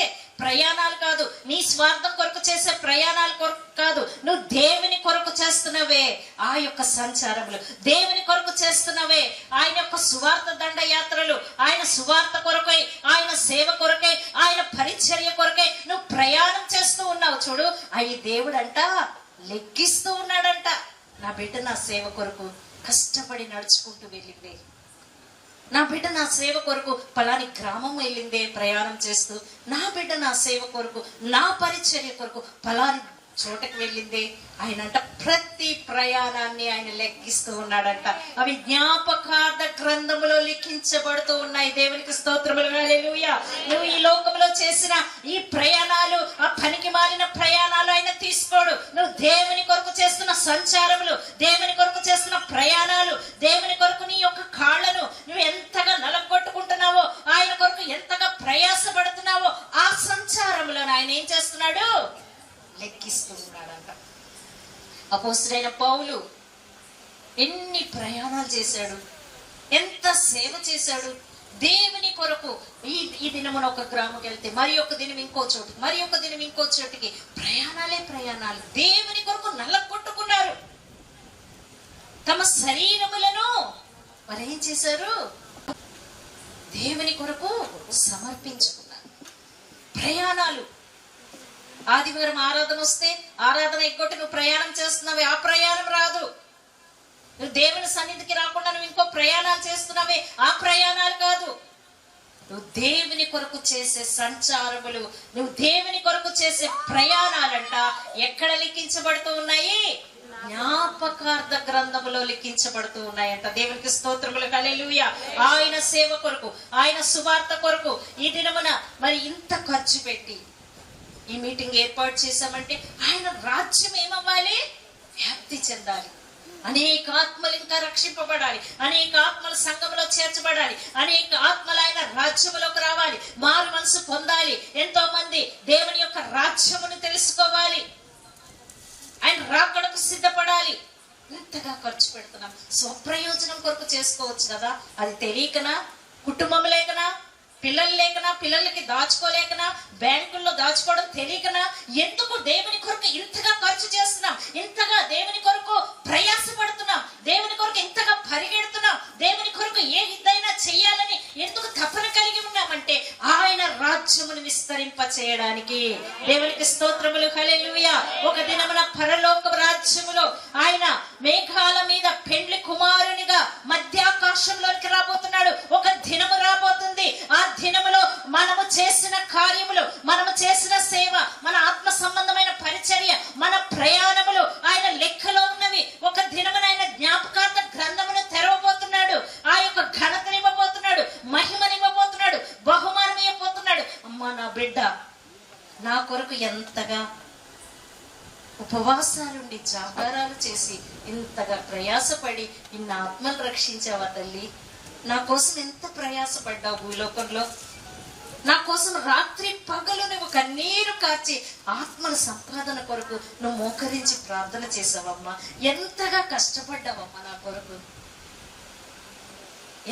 ప్రయాణాలు కాదు, నీ స్వార్థం కొరకు చేసే ప్రయాణాల కొరకు కాదు. నువ్వు దేవుని కొరకు చేస్తున్నవే ఆ యొక్క సంచారములు, దేవుని కొరకు చేస్తున్నవే ఆయన యొక్క సువార్త దండయాత్రలు, ఆయన సువార్త కొరకై, ఆయన సేవ కొరకై, ఆయన పరిచర్య కొరకై నువ్వు ప్రయాణం చేస్తూ ఉన్నావు. చూడు, అవి దేవుడంట లెక్కిస్తూ ఉన్నాడంట. నా బిడ్డ నా సేవ కొరకు కష్టపడి నడుచుకుంటూ వెళ్ళిందే, నా బిడ్డ నా సేవ కొరకు పలాని గ్రామం వెళ్ళిందే ప్రయాణం చేస్తూ, నా బిడ్డ నా సేవ కొరకు, నా పరిచర్య కొరకు పలాని చోటకి వెళ్ళిందే. ఆయనంట ప్రతి ప్రయాణాన్ని ఆయన లెక్కిస్తూ ఉన్నాడంట. అవి జ్ఞాపకార్థ గ్రంథములో లిఖించబడుతూ ఉన్నాయి. దేవునికి స్తోత్రములు. హల్లెలూయా. నువ్వు ఈ లోకంలో చేసిన ఈ ప్రయాణాలు, ఆ పనికి మాలిన ప్రయాణాలు ఆయన తీసుకోడు. నువ్వు దేవుని కొరకు చేస్తున్న సంచారములు, దేవుని కొరకు చేస్తున్న ప్రయాణాలు, దేవుని కొరకు నీ యొక్క కాళ్ళను నువ్వు ఎంతగా నలగొట్టుకుంటున్నావో, ఆయన కొరకు ఎంతగా ప్రయాసపడుతున్నావో, ఆ సంచారములను ఆయన ఏం చేస్తున్నాడు? లెక్కిస్తూ ఉన్నాడంట. అపోస్తలుడైన పౌలు ఎన్ని ప్రయాణాలు చేశాడు, ఎంత సేవ చేశాడు దేవుని కొరకు. ఈ దినమున ఒక గ్రామం వెళ్తే, మరి ఒక దినం ఇంకో చోటు, మరి ఒక దినం ఇంకో చోటుకి, ప్రయాణాలే ప్రయాణాలు. దేవుని కొరకు నల్లగొట్టుకున్నారు. తమ శరీరములను మరేం చేశారు? దేవుని కొరకు సమర్పించుకున్నారు. ప్రయాణాలు. ఆదివారం ఆరాధన వస్తే ఆరాధన ఎగ్గొట్టి నువ్వు ప్రయాణం చేస్తున్నావే, ఆ ప్రయాణం రాదు. నువ్వు దేవుని సన్నిధికి రాకుండా నువ్వు ఇంకో ప్రయాణాలు చేస్తున్నావే, ఆ ప్రయాణాలు కాదు. నువ్వు దేవుని కొరకు చేసే సంచారములు, నువ్వు దేవుని కొరకు చేసే ప్రయాణాలంట ఎక్కడ లిఖించబడుతూ ఉన్నాయి? జ్ఞాపకార్థ గ్రంథములో లిఖించబడుతూ ఉన్నాయంట. దేవునికి స్తోత్రములు. హల్లెలూయా. ఆయన సేవ కొరకు, ఆయన సువార్త కొరకు ఈ దినమున మరి ఇంత ఖర్చు పెట్టి ఈ మీటింగ్ ఏర్పాటు చేశామంటే ఆయన రాజ్యం ఏమవ్వాలి? వ్యాప్తి చెందాలి. అనేక ఆత్మలు ఇంకా రక్షింపబడాలి, అనేక ఆత్మలు సంఘంలో చేర్చబడాలి, అనేక ఆత్మలు ఆయన రాజ్యములోకి రావాలి, మారు మనసు పొందాలి. ఎంతో మంది దేవుని యొక్క రాజ్యమును తెలుసుకోవాలి, ఆయన రాకడకు సిద్ధపడాలి. ఇంతగా ఖర్చు పెడుతున్నాం. స్వప్రయోజనం కొరకు చేసుకోవచ్చు కదా, అది తెలియకనా? కుటుంబం లేకనా? పిల్లలు లేకనా? పిల్లలకి దాచుకోలేకనా? బ్యాంకుల్లో దాచుకోవడం తెలియకనా? ఎందుకు దేవుని కొరకు ఇంతగా ఖర్చు చేస్తున్నాం? ఇంతగా దేవుని కొరకు ప్రయాసపడుతున్నాం, దేవుని కొరకు ఇంతగా పరిగెడుతున్నాం, దేవుని కొరకు ఏ ఇద్దైనా చెయ్యాలని ఎందుకు తపన కలిగి ఉన్నామంటే ఆయన రాజ్యమును విస్తరింప చేయడానికి. దేవునికి స్తోత్రం. స్తోత్రములు. హల్లెలూయా. ఒక దినమున పరలోక రాజ్యములో ఆయన మేఘాల మీద పెండ్లి కుమారునిగా మధ్యాకాశంలోకి రాబోతున్నాడు. ఒక దినము రాబోతుంది. ఆ దినములో మనము చేసిన కార్యములు, మనము చేసిన సేవ, మన ఆత్మ సంబంధమైన పరిచర్య, మన ప్రయాణములు ఆయన లెక్కలో ఉన్నవి. ఒక దినమున ఆయన జ్ఞాపకార్థ గ్రంథమును తెరవబోతున్నాడు. ఆ యొక్క ఘనతనివ్వబోతున్నాడు, మహిమనివ్వబోతున్నాడు, బహుమానం ఇవ్వబోతున్నాడు. అమ్మా నా బిడ్డ నా కొరకు ఎంతగా ఉపవాసాలుండి జాగారాలు చేసి ఇంతగా ప్రయాసపడి ఇన్ని ఆత్మలు రక్షించావా తల్లి? నా కోసం ఎంత ప్రయాసపడ్డావు భూలోకంలో. నా కోసం రాత్రి పగలు నువ్వు కన్నీరు కార్చి ఆత్మల సంపాదన కొరకు నువ్వు మోకరించి ప్రార్థన చేసావమ్మా. ఎంతగా కష్టపడ్డావమ్మా నా కొరకు.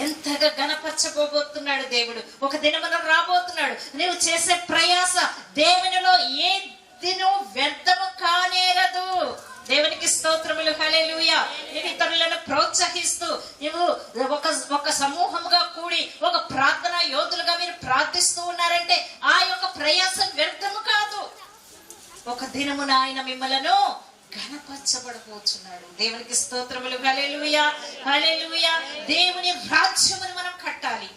ఎంతగా గణపరచబోతున్నాడు దేవుడు. ఒక దినమున రాబోతున్నాడు. నువ్వు చేసే ప్రయాస దేవునిలో ఏ దినం వ్యర్థము కానేరదు. దేవునికి స్తోత్రములు. హల్లెలూయా. నువ్వు ఇతరులను ప్రోత్సహిస్తూ నువ్వు ఒక సమూహంగా కూడి ఒక ప్రార్థనా యోధులుగా మీరు ప్రార్థిస్తూ ఉన్నారంటే ఆ యొక్క ప్రయాసం వ్యర్థము కాదు. ఒక దినమున ఆయన మిమ్మలను ఘనపరచబడబోతున్నాడు. దేవునికి స్తోత్రములు. హల్లెలూయా. హల్లెలూయా. దేవుని రాజ్యమును మనం కట్టాలి.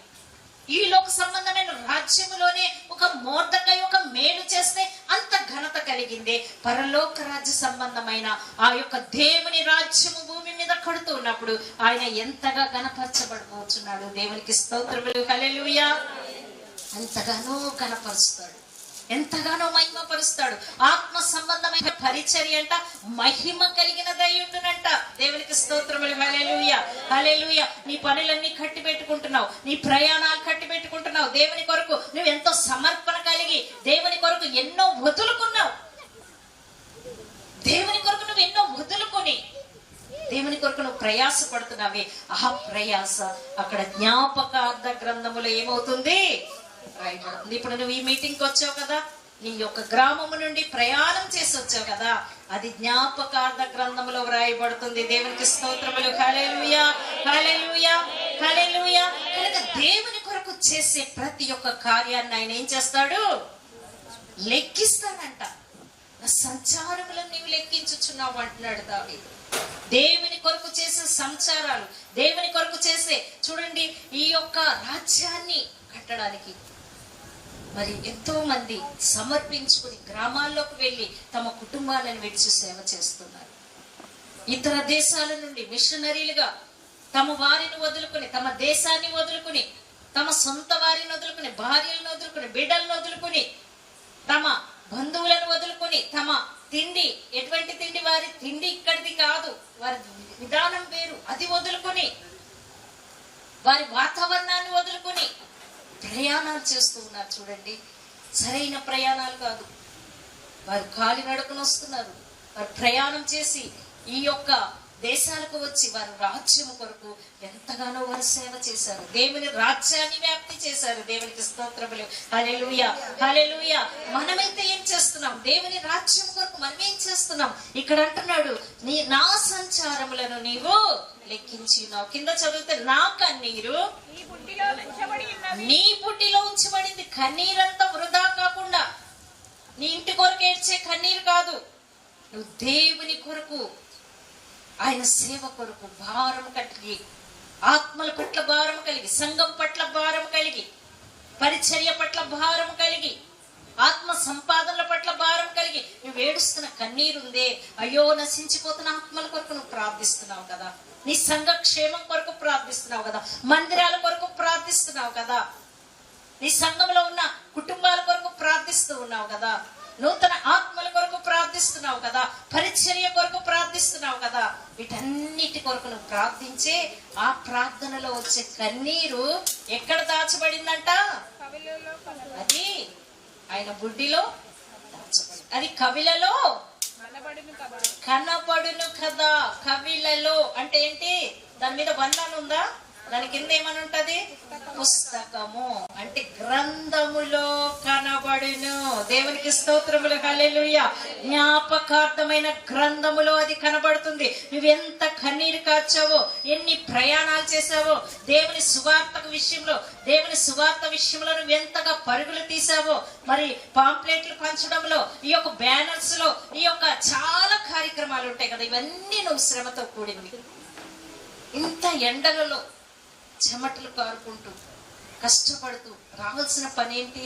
ఈ లోక సంబంధమైన రాజ్యములోనే ఒక మోర్దకై ఒక మేలు చేస్తే అంత ఘనత కలిగిందే. పరలోక రాజ్య సంబంధమైన ఆ యొక్క దేవుని రాజ్యము భూమి మీద కడుతూ ఉన్నప్పుడు ఆయన ఎంతగా ఘనపరచబడబోతున్నాడు. దేవునికి స్తోత్రములు. హల్లెలూయా. ఎంతగానో ఘనపరుస్తాడు, ఎంతగానో మహిమపరుస్తాడు. ఆత్మ సంబంధమైన పరిచర్య అంట మహిమ కలిగినదై ఉండునంట. దేవునికి స్తోత్రములు. హల్లెలూయా. హల్లెలూయా. నీ పనులన్నీ కట్టి పెట్టుకుంటున్నావు, నీ ప్రయాణాలు కట్టి పెట్టుకుంటున్నావు. దేవుని కొరకు నువ్వు ఎంతో సమర్పణ కలిగి దేవుని కొరకు ఎన్నో వదులుకున్నావు. దేవుని కొరకు నువ్వు ఎన్నో వదులుకొని దేవుని కొరకు నువ్వు ప్రయాస పడుతున్నావే. ఆ ప్రయాస అక్కడ జ్ఞాపకార్థ గ్రంథములో ఏమవుతుంది? రాయబడుతుంది. ఇప్పుడు నువ్వు ఈ మీటింగ్కి వచ్చావు కదా, నీ యొక్క గ్రామము నుండి ప్రయాణం చేసి వచ్చావు కదా, అది జ్ఞాపకార్థ గ్రంథములో వ్రాయబడుతుంది. దేవునికి స్తోత్రములు. హల్లెలూయా. హల్లెలూయా. హల్లెలూయా. కనుక దేవుని కొరకు చేసే ప్రతి ఒక్క కార్యాన్ని ఆయన ఏం చేస్తాడు? లెక్కిస్తాడంట. నా సంచారములను నీవు లెక్కించుచున్నావు అంటున్నాడు దావీదు. దేవుని కొరకు చేసే సంచారాలు, దేవుని కొరకు చేసే చూడండి ఈ యొక్క రాజ్యాన్ని కట్టడానికి మరి ఎంతో మంది సమర్పించుకుని గ్రామాల్లోకి వెళ్ళి తమ కుటుంబాలను విడిచి సేవ చేస్తున్నారు. ఇతర దేశాల నుండి మిషనరీలుగా తమ వారిని వదులుకుని, తమ దేశాన్ని వదులుకుని, తమ సొంత వారిని వదులుకుని, భార్యలను వదులుకుని, బిడ్డలను వదులుకుని, తమ బంధువులను వదులుకుని, తమ తిండి ఎటువంటి తిండి, వారి తిండి ఇక్కడిది కాదు, వారి విధానం వేరు, అది వదులుకుని, వారి వాతావరణాన్ని వదులుకుని ప్రయాణాలు చేస్తూ ఉన్నారు. చూడండి, సరైన ప్రయాణాలు కాదు. వారు కాలినడకన వస్తున్నారు. వారు ప్రయాణం చేసి ఈ యొక్క దేశాలకు వచ్చి వారు రాజ్యము కొరకు ఎంతగానో వారు సేవ చేశారు. దేవుని రాజ్యాన్ని వ్యాప్తి చేశారు. దేవునికి స్తోత్రములు. హల్లెలూయా. హల్లెలూయా. మనమైతే ఏం చేస్తున్నాం? దేవుని రాజ్యం కొరకు మనం ఏం చేస్తున్నాం? ఇక్కడ అంటున్నాడు, నా సంచారములను నీవు లెక్కించి ఉన్నావు. కింద చదివితే నా కన్నీరు నీ పుట్టిలో ఉంచబడింది. కన్నీరంతా వృధా కాకుండా, నీ ఇంటి కొరకు ఏడ్చే కన్నీరు కాదు, నువ్వు దేవుని కొరకు, ఆయన సేవ కొరకు భారం కలిగి, ఆత్మల పట్ల భారం కలిగి, సంఘం పట్ల భారం కలిగి, పరిచర్య పట్ల భారం కలిగి, ఆత్మ సంపాదనల పట్ల భారం కలిగి నువ్వు ఏడుస్తున్న కన్నీరుందే. అయ్యో నశించిపోతున్న ఆత్మల కొరకు నువ్వు ప్రార్థిస్తున్నావు కదా, నీ సంఘ క్షేమం కొరకు ప్రార్థిస్తున్నావు కదా, మందిరాల కొరకు ప్రార్థిస్తున్నావు కదా, నీ సంఘంలో ఉన్న కుటుంబాల కొరకు ప్రార్థిస్తూ ఉన్నావు కదా, నూతన ఆత్మల కొరకు ప్రార్థిస్తున్నావు కదా, పరిచర్య కొరకు ప్రార్థిస్తున్నావు కదా. వీటన్నిటి కొరకు నువ్వు ప్రార్థించే ఆ ప్రార్థనలో వచ్చే కన్నీరు ఎక్కడ దాచబడిందంట? అది ఆయన బుడ్డిలో దాచబడి, అది కవిలలో కనబడును కదా. కవిలలో అంటే ఏంటి? దాని మీద వర్ణన ఉందా? దాని కింద ఏమని ఉంటది? పుస్తకము అంటే గ్రంథములో కనబడును. దేవునికి స్తోత్రములు, హల్లెలూయా. జ్ఞాపకార్థమైన గ్రంథములో అది కనబడుతుంది. నువ్వెంత కన్నీరు కార్చావో, ఎన్ని ప్రయాణాలు చేసావో, దేవుని సువార్త విషయంలో నువ్వెంతగా పరుగులు తీసావో, మరి పాంప్లెట్లు పంచడంలో, ఈ యొక్క బ్యానర్స్ లో, ఈ యొక్క చాలా కార్యక్రమాలు ఉంటాయి కదా, ఇవన్నీ నువ్వు శ్రమతో కూడింది. ఇంత ఎండలలో చెమటలు కారుకుంటూ కష్టపడుతూ రావాల్సిన పని ఏంటి?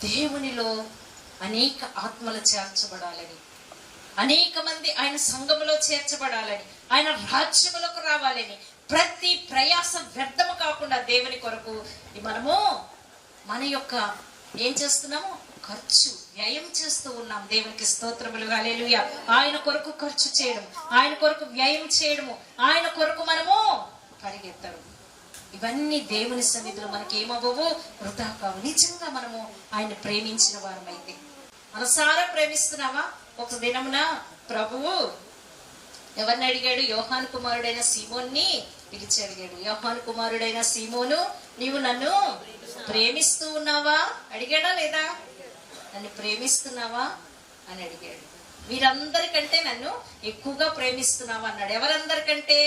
దేవునిలో అనేక ఆత్మలు చేర్చబడాలని, అనేక మంది ఆయన సంఘములో చేర్చబడాలని, ఆయన రాజ్యములకు రావాలని ప్రతి ప్రయాసం వ్యర్థము కాకుండా దేవుని కొరకు మనము మన యొక్క ఏం చేస్తున్నాము? ఖర్చు, వ్యయం చేస్తూ ఉన్నాం. దేవునికి స్తోత్రములు, హల్లెలూయా. ఆయన కొరకు ఖర్చు చేయడం, ఆయన కొరకు వ్యయం చేయడము, ఆయన కొరకు మనము పరిగెత్తడం, ఇవన్నీ దేవుని సన్నిధిలో మనకి ఏమవ్వవు, వృధా కావు. నిజంగా మనము ఆయన ప్రేమించిన వారమైతే. మనసారా ప్రేమిస్తున్నావా? ఒక దినమున ప్రభువు ఎవరిని అడిగాడు? యోహాను కుమారుడైన సీమోన్ని పిలిచి అడిగాడు. యోహాను కుమారుడైన సీమోను, నీవు నన్ను ప్రేమిస్తూ ఉన్నావా? అడిగాడా లేదా? నన్ను ప్రేమిస్తున్నావా అని అడిగాడు. వీరందరికంటే నన్ను ఎక్కువగా ప్రేమిస్తున్నావా అన్నాడు. ఎవరందరికంటే?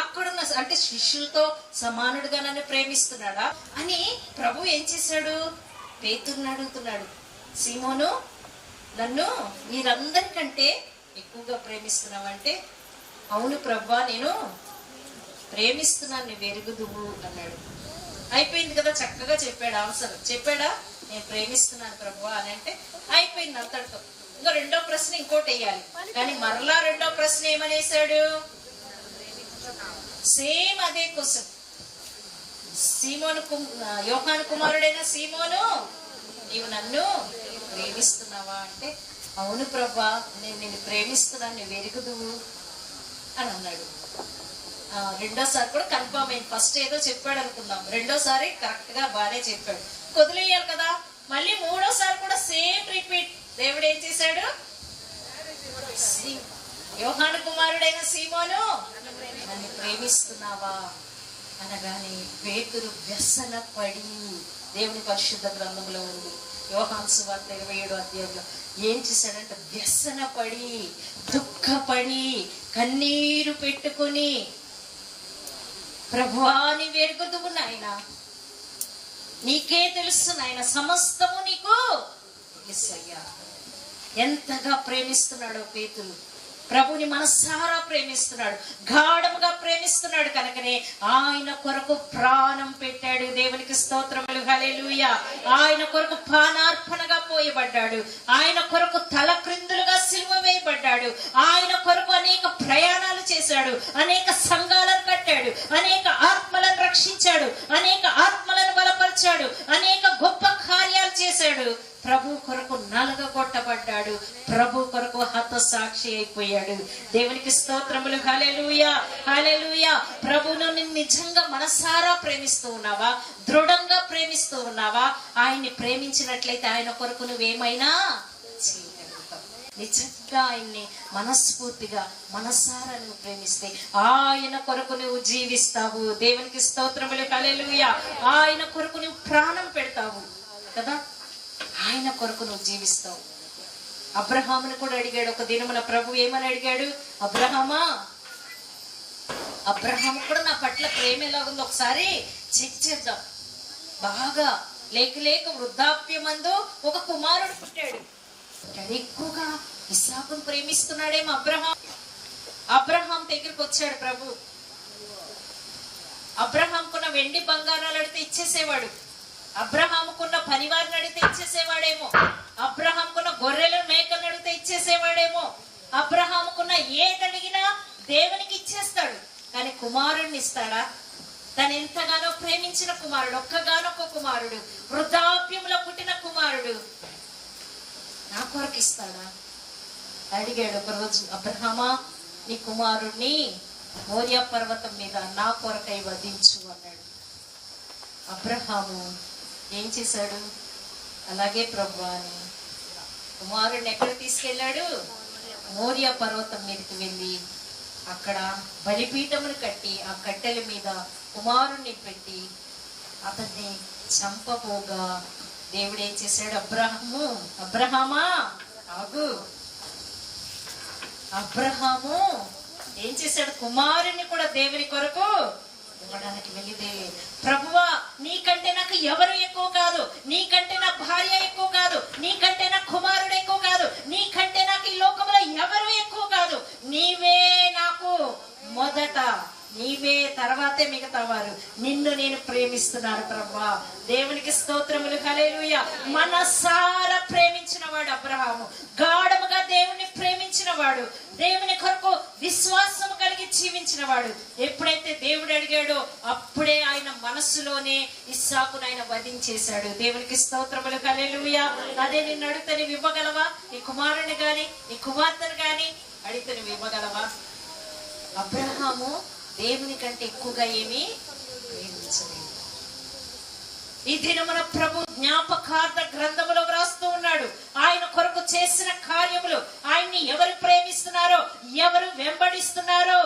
అక్కడున్న అంటే శిష్యులతో సమానుడుగా నన్ను ప్రేమిస్తున్నాడా అని ప్రభు ఏం చేశాడు? పేతురుని అడుగుతున్నాడు. సీమోను, నన్ను మీరందరికంటే ఎక్కువగా ప్రేమిస్తున్నావంటే, అవును ప్రభువా, నేను ప్రేమిస్తున్నాను, నువ్వు ఎరుగుదువు అన్నాడు. అయిపోయింది కదా, చక్కగా చెప్పాడు ఆన్సర్. చెప్పాడా? నేను ప్రేమిస్తున్నాను ప్రభువా అని అంటే అయిపోయింది అంతటితో. ఇంకా రెండో ప్రశ్న ఇంకోటి వేయాలి. కానీ మరలా రెండో ప్రశ్న ఏమనేసాడు? సేమ్ అదే క్వశ్చన్. సీమోను, యోహాను కుమారుడైన సీమోను, నీవు నన్ను ప్రేమిస్తున్నావా అంటే, అవును ప్రభువా, నేను నిన్ను ప్రేమిస్తున్నాను, నువ్వు ఎరుగుదువు అని అన్నాడు. రెండోసారి కూడా కన్ఫర్మ్ అయింది. ఫస్ట్ ఏదో చెప్పాడు అనుకుందాం, రెండోసారి కరెక్ట్ గా బాగానే చెప్పాడు. వదిలేయాలి కదా. మళ్ళీ మూడోసారి కూడా సేమ్ రిపీట్. దేవుడు ఏం చేశాడు? యోహాను కుమారుడైన సీమోను, నన్ను ప్రేమిస్తున్నావా అనగానే పేతురు వ్యసన పడి, దేవుని పరిశుద్ధ గ్రంథంలో ఉంది, యోహాను సువార్త 27వ అధ్యాయంలో ఏం చేశాడంటే వ్యసన పడి, దుఃఖపడి, కన్నీరు పెట్టుకుని, ప్రభువా నీవు ఎరుగుదువు నాయనా, నీకే తెలుసు నాయన, సమస్తము నీకు తెలుసయ్యా. ఎంతగా ప్రేమిస్తున్నాడో పేతురు. ప్రభుని మనసారా ప్రేమిస్తున్నాడు, గాఢముగా ప్రేమిస్తున్నాడు. కనుకనే ఆయన కొరకు ప్రాణం పెట్టాడు. దేవునికి స్తోత్రములు, హల్లెలూయా. ఆయన కొరకు పానార్పణగా పోయబడ్డాడు. ఆయన కొరకు తల క్రిందులుగా సిలువ వేయబడ్డాడు. ఆయన కొరకు అనేక ప్రయాణాలు చేశాడు, అనేక సంఘాలను కట్టాడు, అనేక ఆత్మలను రక్షించాడు, అనేక ఆత్మలను బలపరిచాడు, అనేక గొప్ప కార్యాలు చేశాడు. ప్రభు కొరకు నలగగొట్టబడ్డాడు, ప్రభు కొరకు హతసాక్షి అయిపోయాడు. దేవునికి స్తోత్రములు, హల్లెలూయా, హల్లెలూయా. ప్రభువును నిజంగా మనసారా ప్రేమిస్తూ ఉన్నావా? దృఢంగా ప్రేమిస్తూ ఉన్నావా? ఆయన్ని ప్రేమించినట్లయితే ఆయన కొరకు నువ్వేమైనా చేయగలుగుతావు. నిజంగా ఆయన్ని మనస్ఫూర్తిగా మనసారా నువ్వు ప్రేమిస్తే ఆయన కొరకు నువ్వు జీవిస్తావు. దేవునికి స్తోత్రములు, హల్లెలూయా. ఆయన కొరకు నువ్వు ప్రాణం పెడతావు కదా, ఆయన కొరకు నువ్వు జీవిస్తావు. అబ్రహామును కూడా అడిగాడు ఒక దినమున ప్రభు. ఏమని అడిగాడు? అబ్రహామా, అబ్రహాము కూడా నా పట్ల ప్రేమ ఎలాగుందో ఒకసారి చెక్ చేద్దాం. బాగా లేక వృద్ధాప్యమందు ఒక కుమారుడు పుట్టాడు. ఎక్కువగా ఇస్సాకును ప్రేమిస్తున్నాడేమో అబ్రహాం. అబ్రహాం దగ్గరికి వచ్చాడు ప్రభు. అబ్రహాంకున్న వెండి బంగారాలు అడిగితే ఇచ్చేసేవాడు. అబ్రహాముకున్న పనివారిని అడిగితే ఇచ్చేసేవాడేమో. అబ్రహాముకున్న గొర్రెలు మేకలను అడిగితే ఇచ్చేసేవాడేమో. అబ్రహాముకున్న ఏది అడిగినా దేవునికి ఇచ్చేస్తాడు. కానీ కుమారుడిని ఇస్తాడా? తను ఎంతగానో ప్రేమించిన కుమారుడు, ఒక్కగానొక్క కుమారుడు, వృద్ధాప్యంలో పుట్టిన కుమారుడు, నా కొరకు ఇస్తాడా? అడిగాడు ఒకరోజు, అబ్రహామా, నీ కుమారుడిని మోరియా పర్వతం మీద నా కొరకై వధించు అన్నాడు. అబ్రహాము ఏం చేశాడు? అలాగే ప్రభువా అని కుమారుడిని ఎక్కడ తీసుకెళ్ళాడు? మోరియా పర్వతం మీదకి వెళ్ళి అక్కడ బలిపీఠమును కట్టి ఆ కట్టెల మీద కుమారుణ్ణి పెట్టి అతన్ని చంపపోగా దేవుడు ఏం చేశాడు? అబ్రహామా ఆగు. అబ్రహాము ఏం చేశాడు? కుమారుని కూడా దేవుని కొరకు ఇవ్వడానికి వెళ్ళిదే. ప్రభువా, నీకంటే నాకు ఎవరు ఎక్కువ కాదు, నీకంటే నా భార్య ఎక్కువ కాదు, నీకంటే నా కుమారుడు ఎక్కువ కాదు, నీకంటే నాకు ఈ లోకంలో ఎవరు ఎక్కువ కాదు, నీవే నాకు మొదట, నీవే తర్వాతే మిగతా వారు. నిన్ను నేను ప్రేమిస్తున్నాను ప్రభువా. దేవునికి స్తోత్రములు. హల్లెలూయా. మనసారా ప్రేమించిన వాడు అబ్రహాము, గాఢముగా దేవుని ప్రేమించిన వాడు, దేవుని కొరకు విశ్వాసం కలిగి జీవించిన వాడు. ఎప్పుడైతే దేవుడు అడిగాడో అప్పుడే ఆయన మనస్సులోనే ఇస్సాకును ఆయన వధించేశాడు. దేవునికి స్తోత్రములు. హల్లెలూయా. అదే నిన్ను అడిగితే నువ్వు ఇవ్వగలవా? నీ కుమారుని గాని నీ కుమార్తెను గాని అడిగితే నువ్వు ఇవ్వగలవా? అబ్రహాము దేవుని కంటే ఎక్కువగా ఏమీ ప్రేమించలేదు. ఈ దినమున ప్రభు జ్ఞాపకార్థ గ్రంథములో వ్రాస్తూ ఉన్నాడు. ఆయన కొరకు చేసిన కార్యములు, ఆయన్ని ఎవరు ప్రేమిస్తున్నారో, ఎవరు వెంబడిస్తున్నారో,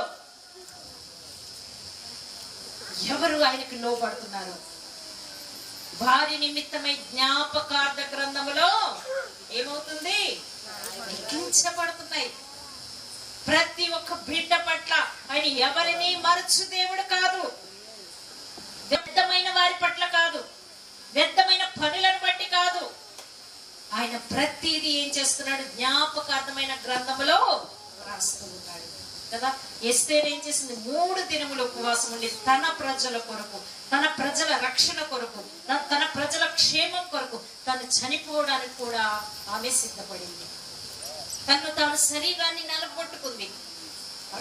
ఎవరు ఆయనకు లోబడుతున్నారు. వారి నిమిత్తమై జ్ఞాపకార్థ గ్రంథములో ఏమవుతుంది? లిఖించబడుతున్నాయి. ప్రతి ఒక్క బిడ్డ పట్ల ఆయన ఎవరిని మరచు దేవుడు కాదు. వ్యర్థమైన వారి పట్ల కాదు, వ్యర్థమైన పనులను బట్టి కాదు. ఆయన ప్రతిదీ ఏం చేస్తున్నాడు? జ్ఞాపకార్థమైన గ్రంథములో రాస్తూ ఉన్నాడు కదా. ఎస్తేర్ ఏం చేసింది? 3 దినములు ఉపవాసం ఉండి తన ప్రజల కొరకు, తన ప్రజల రక్షణ కొరకు, తన ప్రజల క్షేమం కొరకు తను చనిపోవడానికి కూడా ఆమె సిద్ధపడింది. తను తాను శరీరాన్ని నిలబొట్టుకుంది.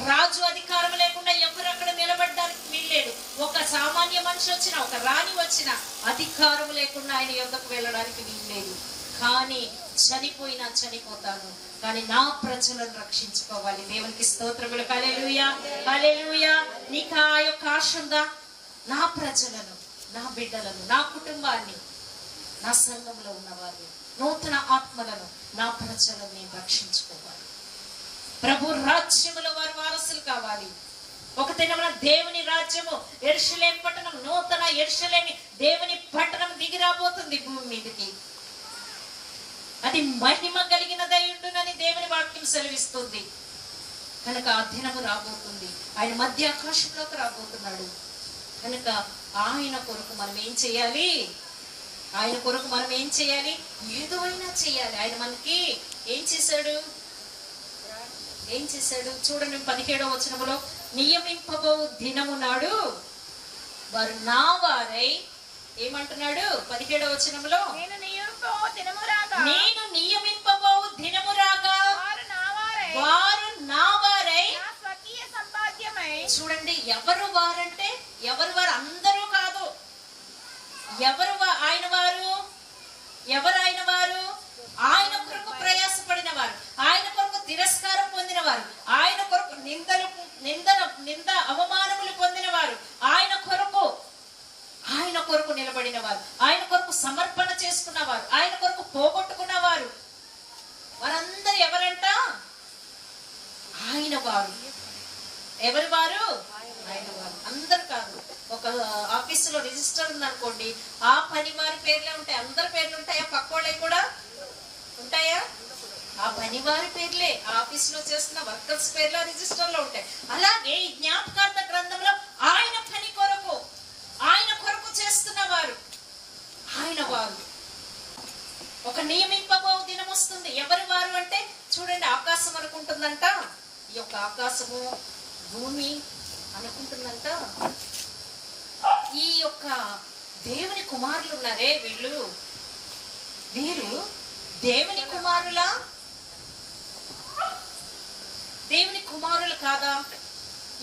రాజు అధికారం లేకుండా ఎవరు అక్కడ నిలబడడానికి వీల్లేదు. ఒక సామాన్య మనిషి వచ్చినా, ఒక రాణి వచ్చినా అధికారం లేకుండా ఆయన యొద్దకు వెళ్ళడానికి వీల్లేదు. కానీ చనిపోయినా చనిపోతాను, కానీ నా ప్రజలను రక్షించుకోవాలి. దేవునికి స్తోత్రములు. హల్లెలూయా, హల్లెలూయా. నీకు ఆ యొక్క ఆశ ఉందా? నా ప్రజలను, నా బిడ్డలను, నా కుటుంబాన్ని, నా సంఘంలో ఉన్నవారిని, నూతన ఆత్మలను, నా ప్రజలను నేను రక్షించుకోవాలి. ప్రభు రాజ్యములో వారు వారసులు కావాలి. ఒక దినమున దేవుని రాజ్యము, యెరూషలేము పట్టణం, నూతన యెరూషలేము, దేవుని పట్టణం దిగి రాబోతుంది భూమి మీదకి. అది మహిమ కలిగినదై ఉండునని దేవుని వాక్యం సెలవిస్తుంది. కనుక ఆ దినము రాబోతుంది. ఆయన మధ్య ఆకాశంలోకి రాబోతున్నాడు. కనుక ఆయన కొరకు మనం ఏం చేయాలి? ఆయన కొరకు మనం ఏం చేయాలి? ఏదో అయినా చేయాలి. ఆయన మనకి ఏం చేశాడు? చూడండి 17వ వచనములో, నియమింపబో దినము నాడు వారు నా వారై, ఏమంటున్నాడు 17వ వచనములో? నేను నియమింపబో దినము రాగా వారు నా వారై. చూడండి, ఎవరు వారంటే ఎవరు వారు? అందరూ కాదు. ఎవరు ఆయన వారు? ఎవరు ఆయన వారు? ఆయన కొరకు ప్రయాసపడిన వారు, ఆయన కొరకు తిరస్కారం పొందిన వారు, ఆయన కొరకు నింద అవమానములు పొందిన వారు, ఆయన కొరకు నిలబడిన వారు, ఆయన కొరకు సమర్పణ చేసుకున్న వారు, ఆయన కొరకు పోగొట్టుకున్న వారు, వారందరూ ఎవరంట? ఆయన వారు. ఎవరు వారు? ఆయన వారు. అందరు కాదు. ఒక ఆఫీసులో రిజిస్టర్ ఉందనుకోండి, ఆ పని వారి పేర్లే ఉంటాయి. అందరి పేర్లు ఉంటాయా? పక్కోళ్ళే కూడా ఉంటాయా? ఆ పని వారి పేర్లే, ఆఫీసులో చేస్తున్న వర్కర్స్ పేర్లు రిజిస్టర్ లో ఉంటాయి. అలాగే ఈ జ్ఞాపకార్థ గ్రంథంలో ఆయన పని కొరకు, ఆయన కొరకు చేస్తున్న వారు, ఆయన వారు. ఒక నియమింపబో దినం వస్తుంది. ఎవరు వారు అంటే చూడండి, ఆకాశం అనుకుంటుందంట, ఈ యొక్క ఆకాశము భూమి అనుకుంటుందంట, ఈ యొక్క దేవుని కుమారులు ఉన్నారే వీరు దేవుని కుమారులా? దేవుని కుమారులు కాదా?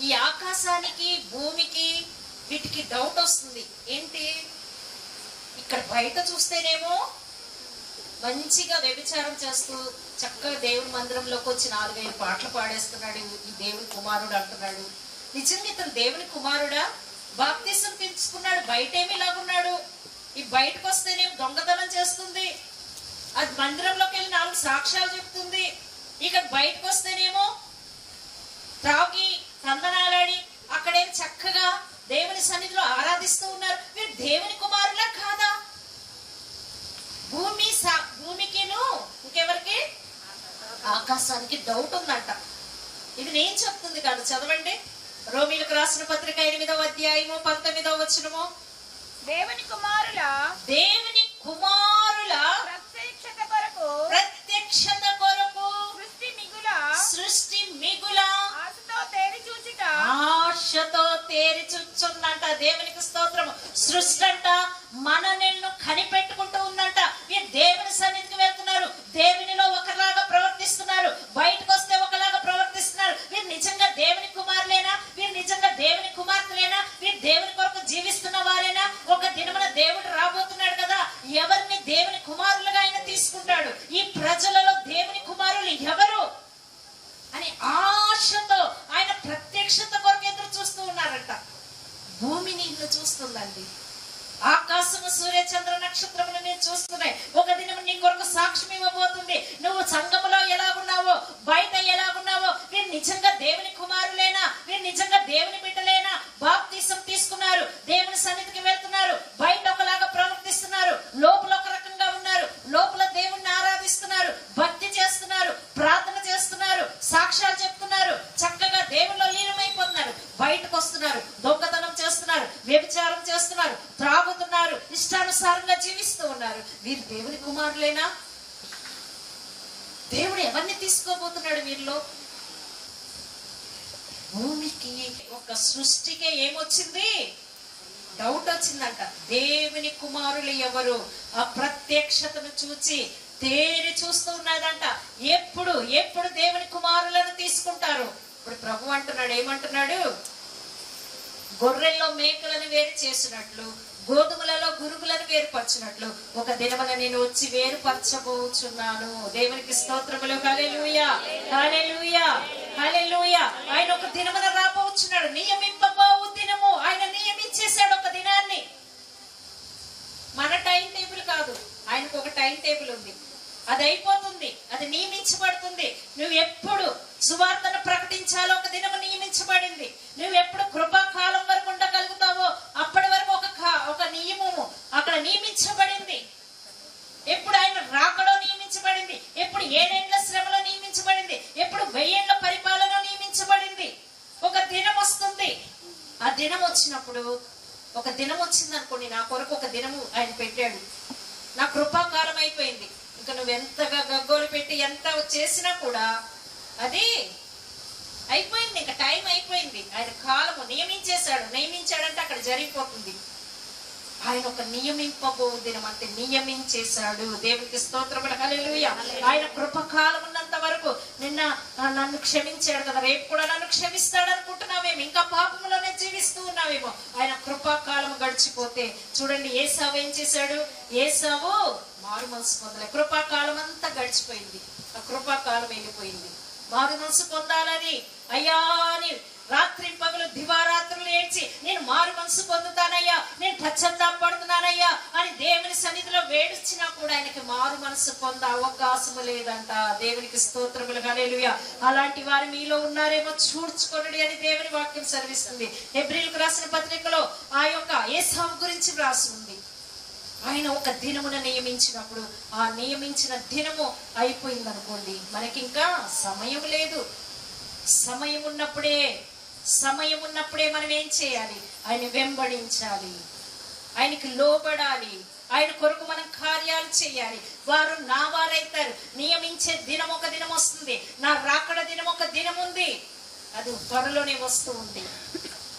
ఈ ఆకాశానికి భూమికి వీటికి డౌట్ వస్తుంది. ఏంటి? ఇక్కడ బయట చూస్తేనేమో మంచిగా వ్యభిచారం చేస్తూ చక్కగా దేవుని మందిరంలోకి వచ్చి 4-5 పాటలు పాడేస్తున్నాడు, ఈ దేవుని కుమారుడు అంటున్నాడు. నిజంగా ఇతను దేవుని కుమారుడా? బాప్తిసం తీసుకున్నాడు, బయటేమి ఇలాగున్నాడు. ఈ బయటకు వస్తేనేమో దొంగతనం చేస్తుంది, అది మందిరంలోకి వెళ్ళి 4 సాక్ష్యాలు చెప్తుంది. ఇక బయటకు వస్తేనేమో త్రాగి తందనాలాడి అక్కడేం చక్కగా దేవుని సన్నిధిలో ఆరాధిస్తూ ఉన్నారు. వీరు దేవుని కుమారులా కాదా? భూమికిను ఇంకెవరికి? ఆకాశానికి డౌట్ ఉందంట. ఇది నేను చెప్తుంది కాదు, చదవండి. రోమీలకు రాసిన పత్రిక 8వ అధ్యాయము 19వ వచనము. దేవుని కుమారుల ప్రత్యక్షత కొరకు సృష్టి మిగుల ఆశతో తేరి చూచుందంట. దేవునికి స్తోత్రము. సృష్టి అంట మనల్ని కనిపెట్టుకుంటూ ఉందంట. వీరు దేవుని సన్నిధికి వెళ్తున్నారు, దేవునిలో ఒకలాగా ప్రవర్తిస్తున్నారు, బయటకు వస్తే ఒకలాగా ప్రవర్తిస్తున్నారు. వీరు నిజంగా దేవుని కుమారులేనా? వీరు నిజంగా దేవుని కుమార్తెలేనా? వీరు దేవుని కొరకు జీవిస్తున్న వారేనా? ఒక దినమున దేవుడు రాబోతున్నాడు కదా, ఎవరిని దేవుని కుమారులుగా ఆయన తీసుకుంటాడు? ఈ ప్రజలలో దేవుని కుమారులు ఎవరు అని ఆశతో ఆయన ప్రత్యక్షత కొరకు ఎదురు చూస్తూ ఉన్నారంట. భూమి నిన్ను చూస్తుందండి, ఆకాశము సూర్య చంద్ర నక్షత్రములు నేను చూస్తున్నాయి. ఒక దినం నీ కొరకు సాక్ష్యం ఇవ్వబోతుంది. నువ్వు సంఘములో ఎలాగున్నావో, బయట ఎలాగున్నావో. వీరు నిజంగా దేవుని కుమారులేనా? వీరు నిజంగా దేవుని బిడ్డలేనా? బాప్తీసం తీసుకున్నారు, దేవుని సన్నిధికి వెళ్తున్నారు, బయట ఒకలాగా ప్రవర్తిస్తున్నారు, లోపల ఒక రకంగా ఉన్నారు, లోపల దేవుణ్ణి ఆరాధిస్తున్నారు, భక్తి చేస్తున్నారు, ప్రార్థన చేస్తున్నారు, సాక్ష్యాలు చెప్తున్నారు, చక్కగా దేవుల్లో లీనమైపోతున్నారు. బయటకు వస్తున్నారు, దొంగతనం చేస్తున్నారు, వ్యభిచారం చేస్తున్నారు, త్రాగుతున్నారు, ఇష్టానుసారంగా జీవిస్తూ ఉన్నారు. వీరు దేవుని కుమారులేనా? దేవుడు ఎవరిని తీసుకోబోతున్నాడు వీరిలో? భూమికి ఒక సృష్టికే ఏమొచ్చింది? డౌట్ వచ్చిందంట. దేవుని కుమారులు ఎవరు? ఆ ప్రత్యక్షతను చూచి తేరి చూస్తూ ఉన్నదంట. ఎప్పుడు దేవుని కుమారులను తీసుకుంటారు? ఇప్పుడు ప్రభు అంటున్నాడు, ఏమంటున్నాడు? గొర్రెల్లో మేకలను వేరు చేసినట్లు, గోధుమలలో గురుగులను వేరుపరచినట్లు ఒక దినమున నేను వచ్చి వేరుపరచబోచున్నాను. దేవునికి స్తోత్రములు. హల్లెలూయా, హల్లెలూయా, హల్లెలూయా. ఆయన ఒక దినమున రాబోచున్నాడు. నియమింపబోవు దినము. ఆయన నియమించేశాడు ఒక దినాన్ని. మన టైం టేబుల్ కాదు, ఆయనకు ఒక టైం టేబుల్ ఉంది. అది అయిపోతుంది, అది నియమించబడుతుంది. నువ్వు ఎప్పుడు సువార్తను ప్రకటించాలో ఒక దినము నియమించబడింది. నువ్వు ఎప్పుడు కృపాకాలం వరకు ఉండగలుగుతావో అప్పటి వరకు ఒక నియమము అక్కడ నియమించబడింది. ఎప్పుడు ఆయన రాకడో నియమించబడింది, ఎప్పుడు 7 ఏళ్ల శ్రమలో నియమించబడింది, ఎప్పుడు 1000 ఏళ్ల పరిపాలన నియమించబడింది. ఒక దినం వస్తుంది. ఆ దినం వచ్చినప్పుడు, ఒక దినం వచ్చింది అనుకోండి, నా కొరకు ఒక దినము ఆయన పెట్టాడు. నా కృపాకాలం అయిపోయింది. ఇంకా నువ్వు ఎంతగా గగ్గోలు పెట్టి ఎంత చేసినా కూడా అది అయిపోయింది. ఇంకా టైం అయిపోయింది. ఆయన కాలము నియమించాడంటే అక్కడ జరిగిపోతుంది. ఆయన ఒక నియమింపబో దినం అంటే నియమించేశాడు. దేవునికి స్తోత్రములు. హల్లెలూయా. ఆయన కృపకాలం ఉన్నంత వరకు నన్ను క్షమించాడు కదా, రేపు కూడా నన్ను క్షమిస్తాడు అనుకుంటున్నావేమో, ఇంకా పాపములోనే జీవిస్తూ ఉన్నావేమో. ఆయన కృపాకాలం గడిచిపోతే చూడండి, ఏసావు ఏం చేశాడు? ఏసావు మారు మనసు పొందలే. కృపాకాలం అంతా గడిచిపోయింది, ఆ కృపాకాలం వెళ్ళిపోయింది. మారు మనసు పొందాలని అయ్యా అని రాత్రి పగలు దివారాత్రులు ఏడ్చి నేను మారు మనసు పొందుతానయ్యా, నేను పశ్చాత్తాపడుతున్నానయ్యా అని దేవుని సన్నిధిలో వేడిచ్చినా కూడా ఆయనకి మారు మనసు పొందే అవకాశము లేదంట. దేవునికి స్తోత్రములు. హల్లెలూయా. అలాంటి వారు మీలో ఉన్నారేమో చూడ్చుకొనుడి అని దేవుని వాక్యం సెలవిస్తుంది. హెబ్రీయులకు రాసిన పత్రికలో ఆ యొక్క ఏసావు గురించి రాసి ఉంది. ఆయన ఒక దినమున నియమించినప్పుడు ఆ నియమించిన దినము అయిపోయింది అనుకోండి, మనకి ఇంకా సమయం లేదు. సమయం ఉన్నప్పుడే మనం ఏం చేయాలి? ఆయన వెంబడించాలి, ఆయనకి లోబడాలి, ఆయన కొరకు మనం కార్యాలు చేయాలి. వారు నా వారైతారు. నియమించే దినం ఒక దినం వస్తుంది, నా రాకడ దినం ఒక దినం ఉంది, అది త్వరలోనే వస్తూ ఉంది.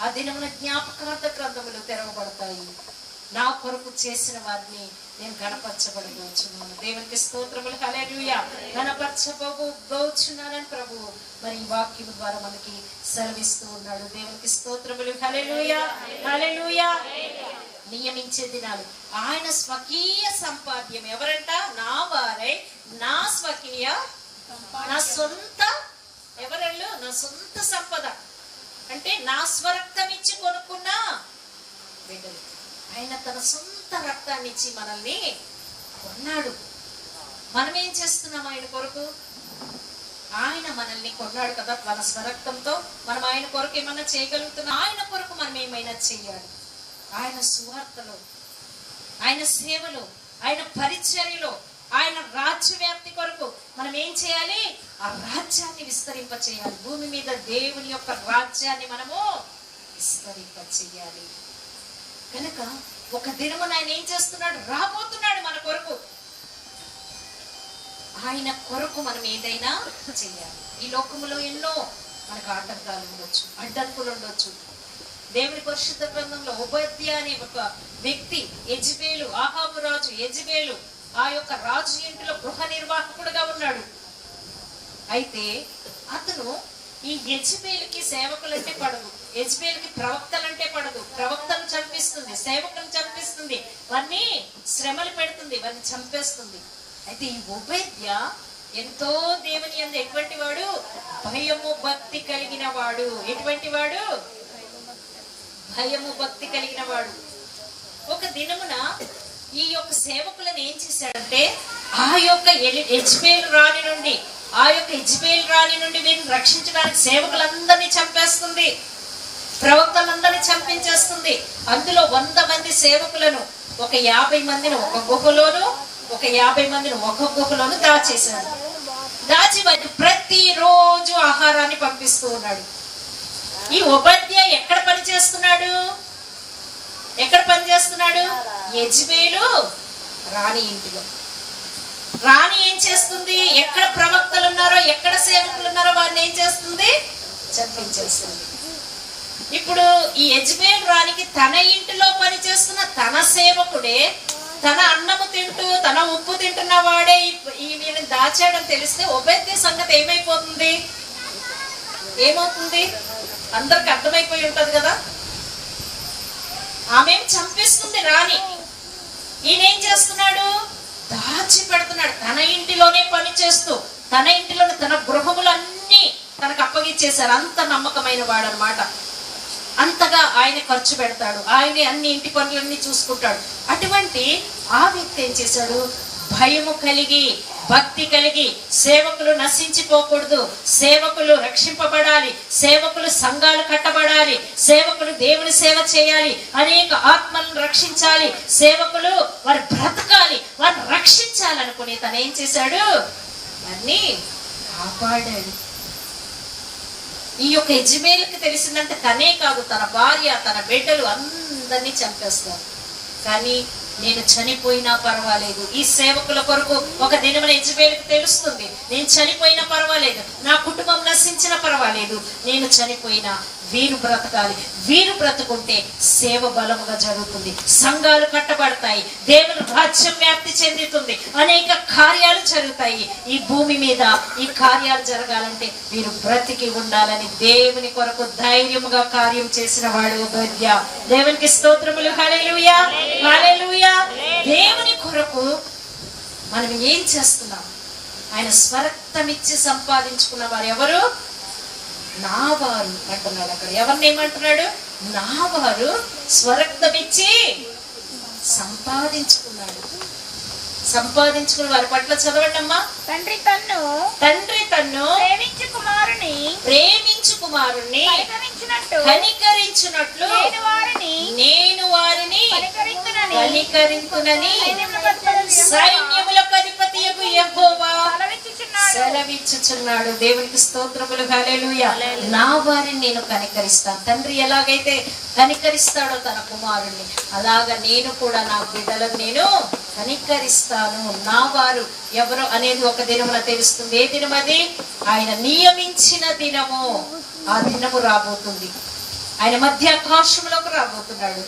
ఆ దినమున జ్ఞాపకార్థ గ్రంథములు తెరవబడతాయి. నా కొరకు చేసిన వారిని నేను గణపరచబడబోచున్నాను. దేవునికి స్తోత్రములు. హల్లెలూయా. గణపరచబోచున్నానని ప్రభు మరి ఈ వాక్యం ద్వారా మనకి సెలవిస్తూ ఉన్నాడు. దేవునికి స్తోత్రములు. హల్లెలూయా, హల్లెలూయా. నియమించే దినాలు ఆయన స్వకీయ సంపాద్యం. ఎవరంట? నా వారై నా స్వకీయ, నా సొంత. ఎవరెళ్ళు? నా సొంత సంపద అంటే నా స్వరక్తం ఇచ్చి కొనుక్కున్న బిడ్డలు. ఆయన తన సొంత రక్తాన్ని ఇచ్చి మనల్ని కొన్నాడు. మనం ఏం చేస్తున్నాం ఆయన కొరకు? ఆయన మనల్ని కొన్నాడు కదా తన స్వరక్తంతో. మనం ఆయన కొరకు ఏమైనా చేయగలుగుతున్నాం? ఆయన కొరకు మనం ఏమైనా చెయ్యాలి. ఆయన సువార్తలో, ఆయన సేవలో, ఆయన పరిచర్యలో, ఆయన రాజ్య వ్యాప్తి కొరకు మనం ఏం చేయాలి? ఆ రాజ్యాన్ని విస్తరింప చేయాలి. భూమి మీద దేవుని యొక్క రాజ్యాన్ని మనము విస్తరింప చేయాలి. కనుక ఒక దినమున ఆయన ఏం చేస్తున్నాడు? రాబోతున్నాడు మన కొరకు. ఆయన కొరకు మనం ఏదైనా చెయ్యాలి. ఈ లోకములో ఎన్నో మనకు ఆటంకాలు ఉండొచ్చు, అడ్డంకులు ఉండొచ్చు. దేవుని పరిశుద్ధ గ్రంథంలో ఓబద్యా అనే ఒక వ్యక్తి, యెజబేలు, ఆహాబు రాజు యెజబేలు ఆ యొక్క రాజు ఇంటిలో గృహ నిర్వాహకుడుగా ఉన్నాడు. అయితే అతను ఈ యెజబేలుకి సేవకులంటే పడదు, యెజబేలుకి ప్రవక్తలంటే పడదు. ప్రవక్తను చంపిస్తుంది, సేవకులను చంపిస్తుంది, వారిని శ్రమలు పెడుతుంది, వారిని చంపేస్తుంది. అయితే ఈ ఓబద్యా ఎంతో దేవుని యందు ఎటువంటి వాడు? భయము భక్తి కలిగిన వాడు. ఎటువంటి వాడు? భయము భక్తి కలిగిన వాడు. ఒక దినమున ఈ యొక్క సేవకులను ఏం చేశాడంటే, ఆ యొక్క యెజబేలు రాణి నుండి వీరిని రక్షించడానికి సేవకులందరినీ చంపేస్తుంది, ప్రవక్తలందరినీ చంపించేస్తుంది. అందులో 100 మంది సేవకులను, ఒక 50 మందిని ఒక గుహలోను, ఒక 50 మందిని ఒక గుహలోను దాచేశాడు. దాచి వారికి ప్రతిరోజు ఆహారాన్ని పంపిస్తూ ఉన్నాడు. ఈ ఓబద్యా ఎక్కడ పని చేస్తున్నాడు? యెజబేలు రాణి ఇంటిలో. రాణి ఏం చేస్తుంది? ఎక్కడ ప్రవక్తలు ఉన్నారో, ఎక్కడ సేవకులు ఉన్నారో వారిని ఏం చేస్తుంది? చంపించేస్తుంది. ఇప్పుడు ఈ యెజబేలు రాణికి తన ఇంటిలో పని చేస్తున్న తన సేవకుడే, తన అన్నము తింటూ తన ఉప్పు తింటున్న వాడే వీళ్ళని దాచాడని తెలిస్తే ఓబద్యా సంగతి ఏమవుతుంది? అందరికి అర్థమైపోయి ఉంటది కదా. ఆమె చంపిస్తుంది రాణి, ఈయనేం చేస్తున్నాడు? దాచి పెడుతున్నాడు. తన ఇంటిలోనే పని చేస్తూ, తన ఇంటిలోనే తన గృహములన్నీ తనకు అప్పగిచ్చేశారు. అంత నమ్మకమైన వాడు అనమాట. అంతగా ఆయన ఖర్చు పెడతాడు, ఆయనే అన్ని ఇంటి పనులన్నీ చూసుకుంటాడు. అటువంటి ఆ వ్యక్తి ఏం చేశాడు? భయము కలిగి, భక్తి కలిగి, సేవకులు నశించిపోకూడదు, సేవకులు రక్షింపబడాలి, సేవకులు సంఘాలు కట్టబడాలి, సేవకులు దేవుని సేవ చేయాలి, అనేక ఆత్మలను రక్షించాలి, సేవకులు వారు బ్రతకాలి, వారిని రక్షించాలనుకుని తను ఏం చేశాడు? అన్ని కాపాడాడు. ఈ యొక్క యెజబేలుకి తెలిసిందంటే తనే కాదు, తన భార్య, తన బిడ్డలు అందరినీ చంపేస్తారు. కానీ నేను చనిపోయినా పర్వాలేదు, ఈ సేవకుల కొరకు ఒక దినమున యెజబేలుకి తెలుస్తుంది, నేను చనిపోయినా పర్వాలేదు, నా కుటుంబం నశించినా పర్వాలేదు, నేను చనిపోయినా వీరు బ్రతకాలి, వీరు బ్రతుకుంటే సేవ బలముగా జరుగుతుంది, సంఘాలు కట్టబడతాయి, దేవుని రాజ్యం వ్యాప్తి చెందుతుంది, అనేక కార్యాలు జరుగుతాయి ఈ భూమి మీద. ఈ కార్యాలు జరగాలంటే వీరు బ్రతికి ఉండాలని దేవుని కొరకు ధైర్యముగా కార్యం చేసిన వాడు ఓబద్యా. దేవునికి స్తోత్రములు. హల్లెలూయా, హల్లెలూయా. దేవుని కొరకు మనం ఏం చేస్తున్నాం? ఆయన స్వరక్తమిచ్చి సంపాదించుకున్న వారు ఎవరు? నా వారు అంటున్నాడు. అక్కడ ఎవరిని ఏమంటున్నాడు? నా వారు స్వరక్తమిచ్చి సంపాదించుకున్నాడు. సంపాదించుకున్న వారి పట్ల చదవండి అమ్మా. తండ్రి తన్ను ప్రేమించు కుమారుణ్ణి కనికరించినట్లు నేను వారిని కనికరింతునని సైన్యములకు అధిపతియగు యెహోవా సెలవిచ్చుచున్నాడు. దేవునికి స్తోత్రములు. హల్లెలూయా. నా వారిని నేను కనికరిస్తాను. తండ్రి ఎలాగైతే కనికరిస్తాడో తన కుమారుణ్ణి, అలాగా నేను కూడా నా బిడ్డలను నేను కనికరిస్తాను. నా వారు ఎవరు అనేది ఒక దినమున తెలుస్తుంది. ఏ దినం అది? ఆయన నియమించిన దినము. ఆ దినము రాబోతుంది. ఆయన మధ్యాకాశంలోకి రాబోతున్నాడు.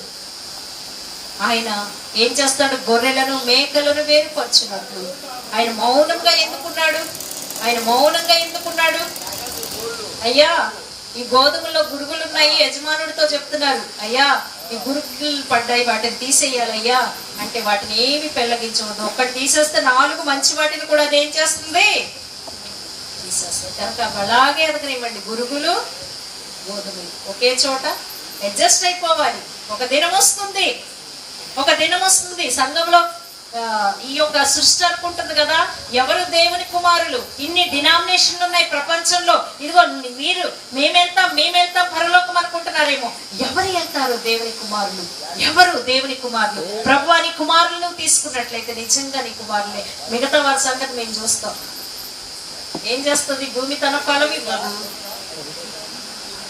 ఆయన ఏం చేస్తాడు? గొర్రెలను మేకలను వేరుపరచున్నట్లు. ఆయన మౌనంగా ఎందుకున్నాడు? అయ్యా, ఈ గోధుమల్లో గురుగులు ఉన్నాయి. యజమానుడితో చెప్తున్నారు, అయ్యా ఈ గురుగులు పడ్డాయి, వాటిని తీసేయాలయ్యా అంటే వాటిని ఏమి పెళ్ళగించవద్దు. ఒక్కటి తీసేస్తే 4 మంచి వాటిని కూడా అదేం చేస్తుంది? తీసేస్తుంది. కనుక అలాగే ఎదగనివ్వండి. గురుగులు గోధుమలు ఒకే చోట అడ్జస్ట్ అయిపోవాలి. ఒక దినం వస్తుంది సంఘంలో ఈ యొక్క సృష్టి అనుకుంటుంది కదా, ఎవరు దేవుని కుమారులు? ఇన్ని డినామినేషన్లు ఉన్నాయి ప్రపంచంలో. ఇదిగో మేమెళ్తాం పరలోకం అనుకుంటున్నారేమో. ఎవరు వెళ్తారు దేవుని కుమారులు? ఎవరు దేవుని కుమారులు? ప్రభువా నీ కుమారులను తీసుకున్నట్లయితే నిజంగా నీ కుమారులే. మిగతా వారి సంగతి మేము చూస్తాం. ఏం చేస్తుంది భూమి? తన ఫలం ఇవ్వదు.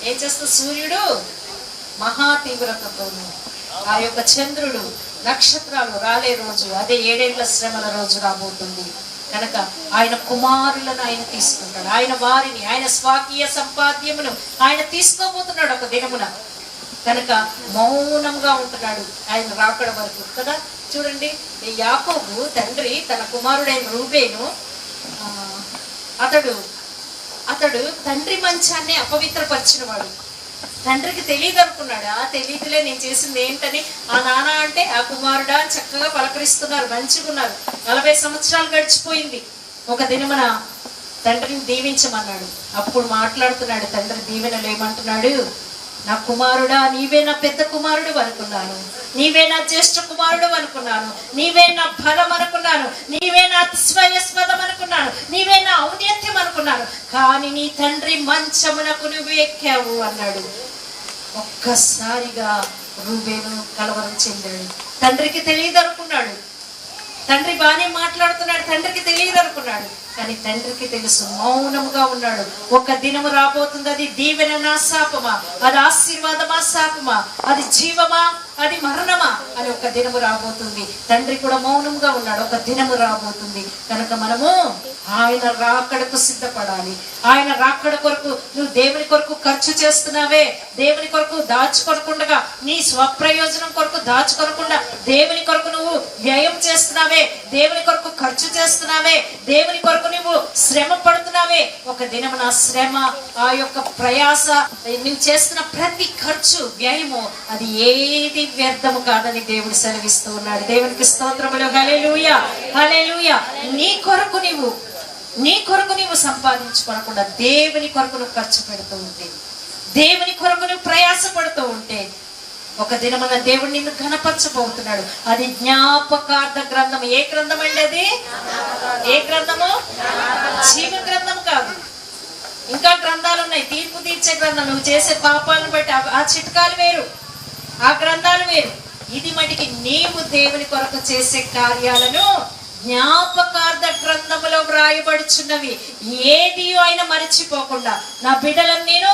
ఏం చేస్తుంది సూర్యుడు? మహా తీవ్రతతోను. ఆ యొక్క చంద్రుడు, నక్షత్రాలు రాలే రోజు, అదే 7 ఏళ్ల శ్రమల రోజు రాబోతుంది. కనుక ఆయన కుమారులను ఆయన తీసుకుంటాడు. ఆయన వారిని, ఆయన స్వాకీయ సంపాద్యమును ఆయన తీసుకోబోతున్నాడు ఒక దినమున. కనుక మౌనంగా ఉంటున్నాడు ఆయన రాకడ వరకు కదా. చూడండి, యాకోబు తండ్రి తన కుమారుడైన రూబేను, అతడు తండ్రి మంచాన్ని అపవిత్రపరిచిన వాడు. తండ్రికి తెలియదు అనుకున్నాడు. తెలియదులే నేను చేసింది ఏంటని. ఆ నాన్న అంటే ఆ కుమారుడా చక్కగా పలకరిస్తున్నారు, మంచిగున్నారు. 40 సంవత్సరాలు గడిచిపోయింది. ఒక దినమున తండ్రిని దీవించమన్నాడు. అప్పుడు మాట్లాడుతున్నాడు తండ్రి దీవెనలు. ఏమంటున్నాడు? నా కుమారుడా, నీవే నా పెద్ద కుమారుడు అనుకున్నాను, నీవే నా జ్యేష్ఠ కుమారుడు అనుకున్నాను, నీవే నా బలం అనుకున్నాను, నీవే నా అతిశయస్పదం అనుకున్నాను, నీవే నా ఔన్నత్యం అనుకున్నాను, కానీ నీ తండ్రి మంచమునకు నువ్వు ఎక్కావు అన్నాడు. ఒక్కసారిగా రూబేను కలవరం చెందాడు. తండ్రికి తెలియదు అనుకున్నాడు. తండ్రి బాగానే మాట్లాడుతున్నాడు, తండ్రికి తెలియదు అనుకున్నాడు. కానీ తండ్రికి తెలుసు. మౌనముగా ఉన్నాడు. ఒక దినము రాబోతుంది. అది దీవెన నా శాపమా, అది ఆశీర్వాదమా శాపమా, అది జీవమా, అది మరణమా అని ఒక దినము రాబోతుంది. తండ్రి కూడా మౌనంగా ఉన్నాడు. ఒక దినము రాబోతుంది. కనుక మనము ఆయన రాకడకు సిద్ధపడాలి. ఆయన రాకడ కొరకు నువ్వు దేవుని కొరకు ఖర్చు చేస్తున్నావే, దేవుని కొరకు దాచుకొనకుండా, నీ స్వప్రయోజనం కొరకు దాచుకొనకుండా దేవుని కొరకు నువ్వు వ్యయం చేస్తున్నావే, దేవుని కొరకు ఖర్చు చేస్తున్నావే, దేవుని కొరకు నువ్వు శ్రమ పడుతున్నావే. ఒక దినము నా శ్రమ, ఆ యొక్క ప్రయాస, నువ్వు చేస్తున్న ప్రతి ఖర్చు, వ్యయము, అది ఏది వ్యర్థము కాదని దేవుడు సెలవిస్తూ ఉన్నాడు. దేవునికి స్తోత్రములు. హల్లెలూయా, హల్లెలూయా. నీ కొరకు నీవు సంపాదించుకోనకుండా దేవుని కొరకు నువ్వు ఖర్చు పెడుతూ ఉంటే, దేవుని కొరకు నువ్వు ప్రయాసపడుతూ ఉంటే, ఒక దినమున దేవుడు నిన్ను ఘనపరచబోతున్నాడు. అది జ్ఞాపకార్థ గ్రంథం. ఏ గ్రంథం అండి అది? ఏ గ్రంథము? జీవ గ్రంథం కాదు. ఇంకా గ్రంథాలు ఉన్నాయి. తీర్పు తీర్చే గ్రంథం. నువ్వు చేసే పాపాలను బట్టి ఆ చిట్కాలు వేరు, ఆ గ్రంథాలు వేరు. ఇది మటుకి నీవు దేవుని కొరకు చేసే కార్యాలను జ్ఞాపకార్థ గ్రంథములో వ్రాయబడుచున్నవి. ఏది ఆయన మరచిపోకుండా, నా బిడ్డలను నేను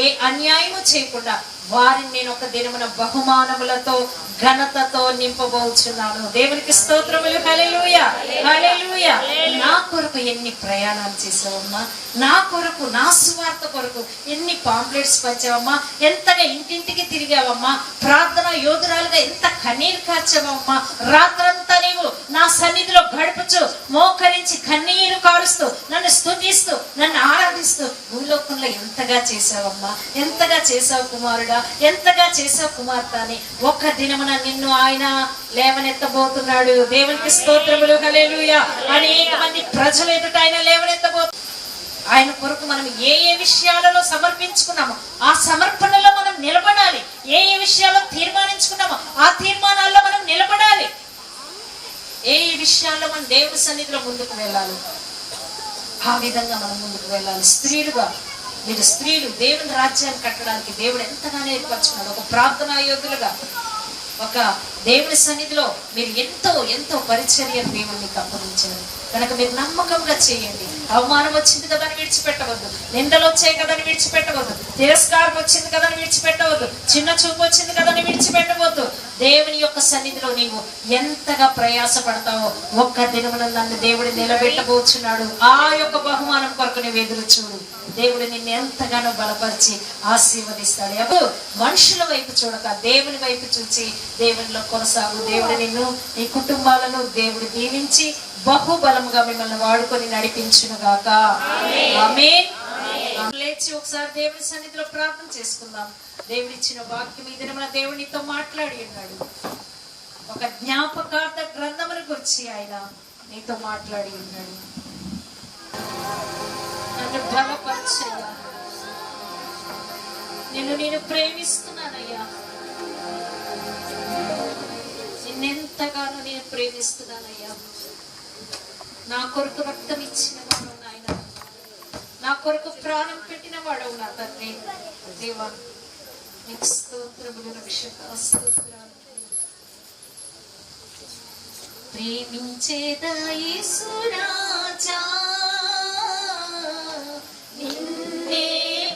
ఏ అన్యాయము చేయకుండా వారిని నేను ఒక దినమున బహుమానములతో ఘనతతో నింపబోచున్నాను. దేవునికి స్తోత్రములు. హల్లెలూయా, హల్లెలూయా. నా కొరకు ఎన్ని ప్రయాణాలు చేసావమ్మా, నా కొరకు, నా సువార్త కొరకు ఎన్ని పాంప్లెట్స్ పంచావమ్మా, ఎంతగా ఇంటింటికి తిరిగావమ్మా, ప్రార్థన యోధురాలుగా ఎంత కన్నీరు కార్చావమ్మా, రాత్రంతా నీవు నా సన్నిధిలో గడుపుచు మోకరించి కన్నీరు కారుస్తూ నన్ను స్తుతిస్తూ నన్ను ఆరాధిస్తూ భూలోకంలో ఎంతగా చేసావమ్మా, ఎంతగా చేసావు కుమారుడా, ఎంతగా చేసావు కుమార్తె అని ఒక్క దినమున నిన్ను ఆయన లేవనెత్తబోతున్నాడు. దేవునికి స్తోత్రములు. హల్లెలూయా. అనేక మంది ప్రజలు ఎదుట ఆయన లేవనెత్తబోతున్నాడు. ఆయన కొరకు మనం ఏ విషయాలలో సమర్పించుకున్నామో ఆ సమర్పణలో మనం నిలబడాలి. ఏ విషయాల్లో తీర్మానించుకున్నామో ఆ తీర్మానాల్లో మనం నిలబడాలి. ఏ విషయాల్లో మనం దేవుని సన్నిధిలో ముందుకు వెళ్ళాలి, ఆ విధంగా మనం ముందుకు వెళ్ళాలి. స్త్రీలు దేవుని రాజ్యాన్ని కట్టడానికి దేవుడు ఎంతగానో ఏర్పరచుకున్నాడు. ఒక ప్రార్థనా యోధులుగా, ఒక దేవుని సన్నిధిలో మీరు ఎంతో పరిచర్యను దేవుడు మీకు అప్పగించారు. కనుక మీరు నమ్మకంగా చేయండి. అవమానం వచ్చింది కదా అని విడిచిపెట్టవద్దు, నిందలు వచ్చాయి కదా అని విడిచిపెట్టవద్దు, తిరస్కారం వచ్చింది కదా అని విడిచిపెట్టవద్దు, చిన్న చూపు వచ్చింది కదా అని విడిచిపెట్టవద్దు. దేవుని యొక్క సన్నిధిలో నీవు ఎంతగా ప్రయాస పడతావో ఒక్క దినమున నన్ను దేవుడు నిలబెట్టబోచున్నాడు. ఆ యొక్క బహుమానం కొరకు నువ్వు ఎదురు చూడు. దేవుడు నిన్ను ఎంతగానో బలపరిచి ఆశీర్వదిస్తాడు. అప్పుడు మనుషుల వైపు చూడక దేవుని వైపు చూచి దేవునిలో కొనసాగు. దేవుడు నిన్ను, నీ కుటుంబాలను దేవుడు దీవించి బహుబలముగా మిమ్మల్ని వాడుకొని నడిపించును గాక. ఆమేన్. లేచి ఒకసారి దేవుని సన్నిధిలో ప్రార్థన చేసుకుందాం. దేవుడు ఇచ్చిన వాక్యం ఈ దినమున దేవుడు నీతో మాట్లాడి ఉన్నాడు. ఒక జ్ఞాపకార్థ గ్రంథమును గురించి ఆయన నీతో మాట్లాడి ఉన్నాడు. నన్ను బలపరచయ్యా, నేను ప్రేమిస్తున్నానయ్యా, నిన్నెంతగానో నేను ప్రేమిస్తున్నానయ్యా. నా కొరకు రక్తం ఇచ్చిన వాడు నాయన, నా కొరకు ప్రాణం పెట్టిన వాడు నా తండ్రి. దేవా నీకు స్తోత్రములు రక్షక, స్తోత్రాలు. ప్రేమించేదా యేసు రాజా, నిన్నే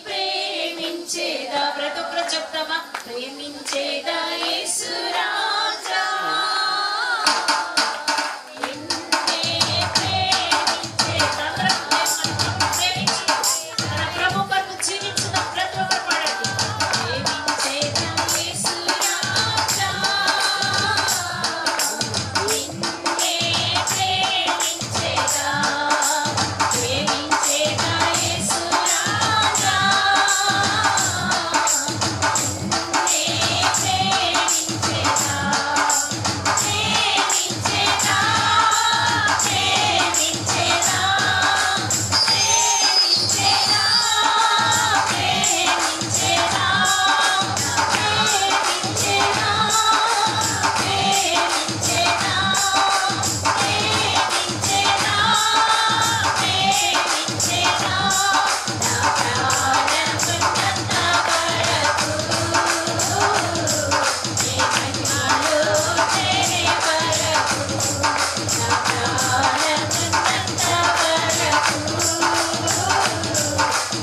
ప్రేమించేదా. బ్రతుకులో చెప్తామా? ప్రేమించేదా యేసు రాజా, నిన్నే ప్రేమించేదా. మన ప్రభు కొరకు జీవించిన ప్రతి ఒక్కరు పాడండి. ప్రేమించేదా యేసు రాజా, నిన్నే ప్రేమించేదా. ప్రేమించేదా యేసు రాజా, నిన్నే ప్రేమించేదా. ప్రేమించేదా, ప్రేమించేదా, ప్రేమించేదా, ప్రేమించేదా, ప్రేమించేదా, ప్రేమించేదా, ప్రేమించేదా, ప్రేమించేదా. నా ప్రాణమున్నంత వరకు నీ మహిమలో చేరే వరకు, నా ప్రాణమున్నంత వరకు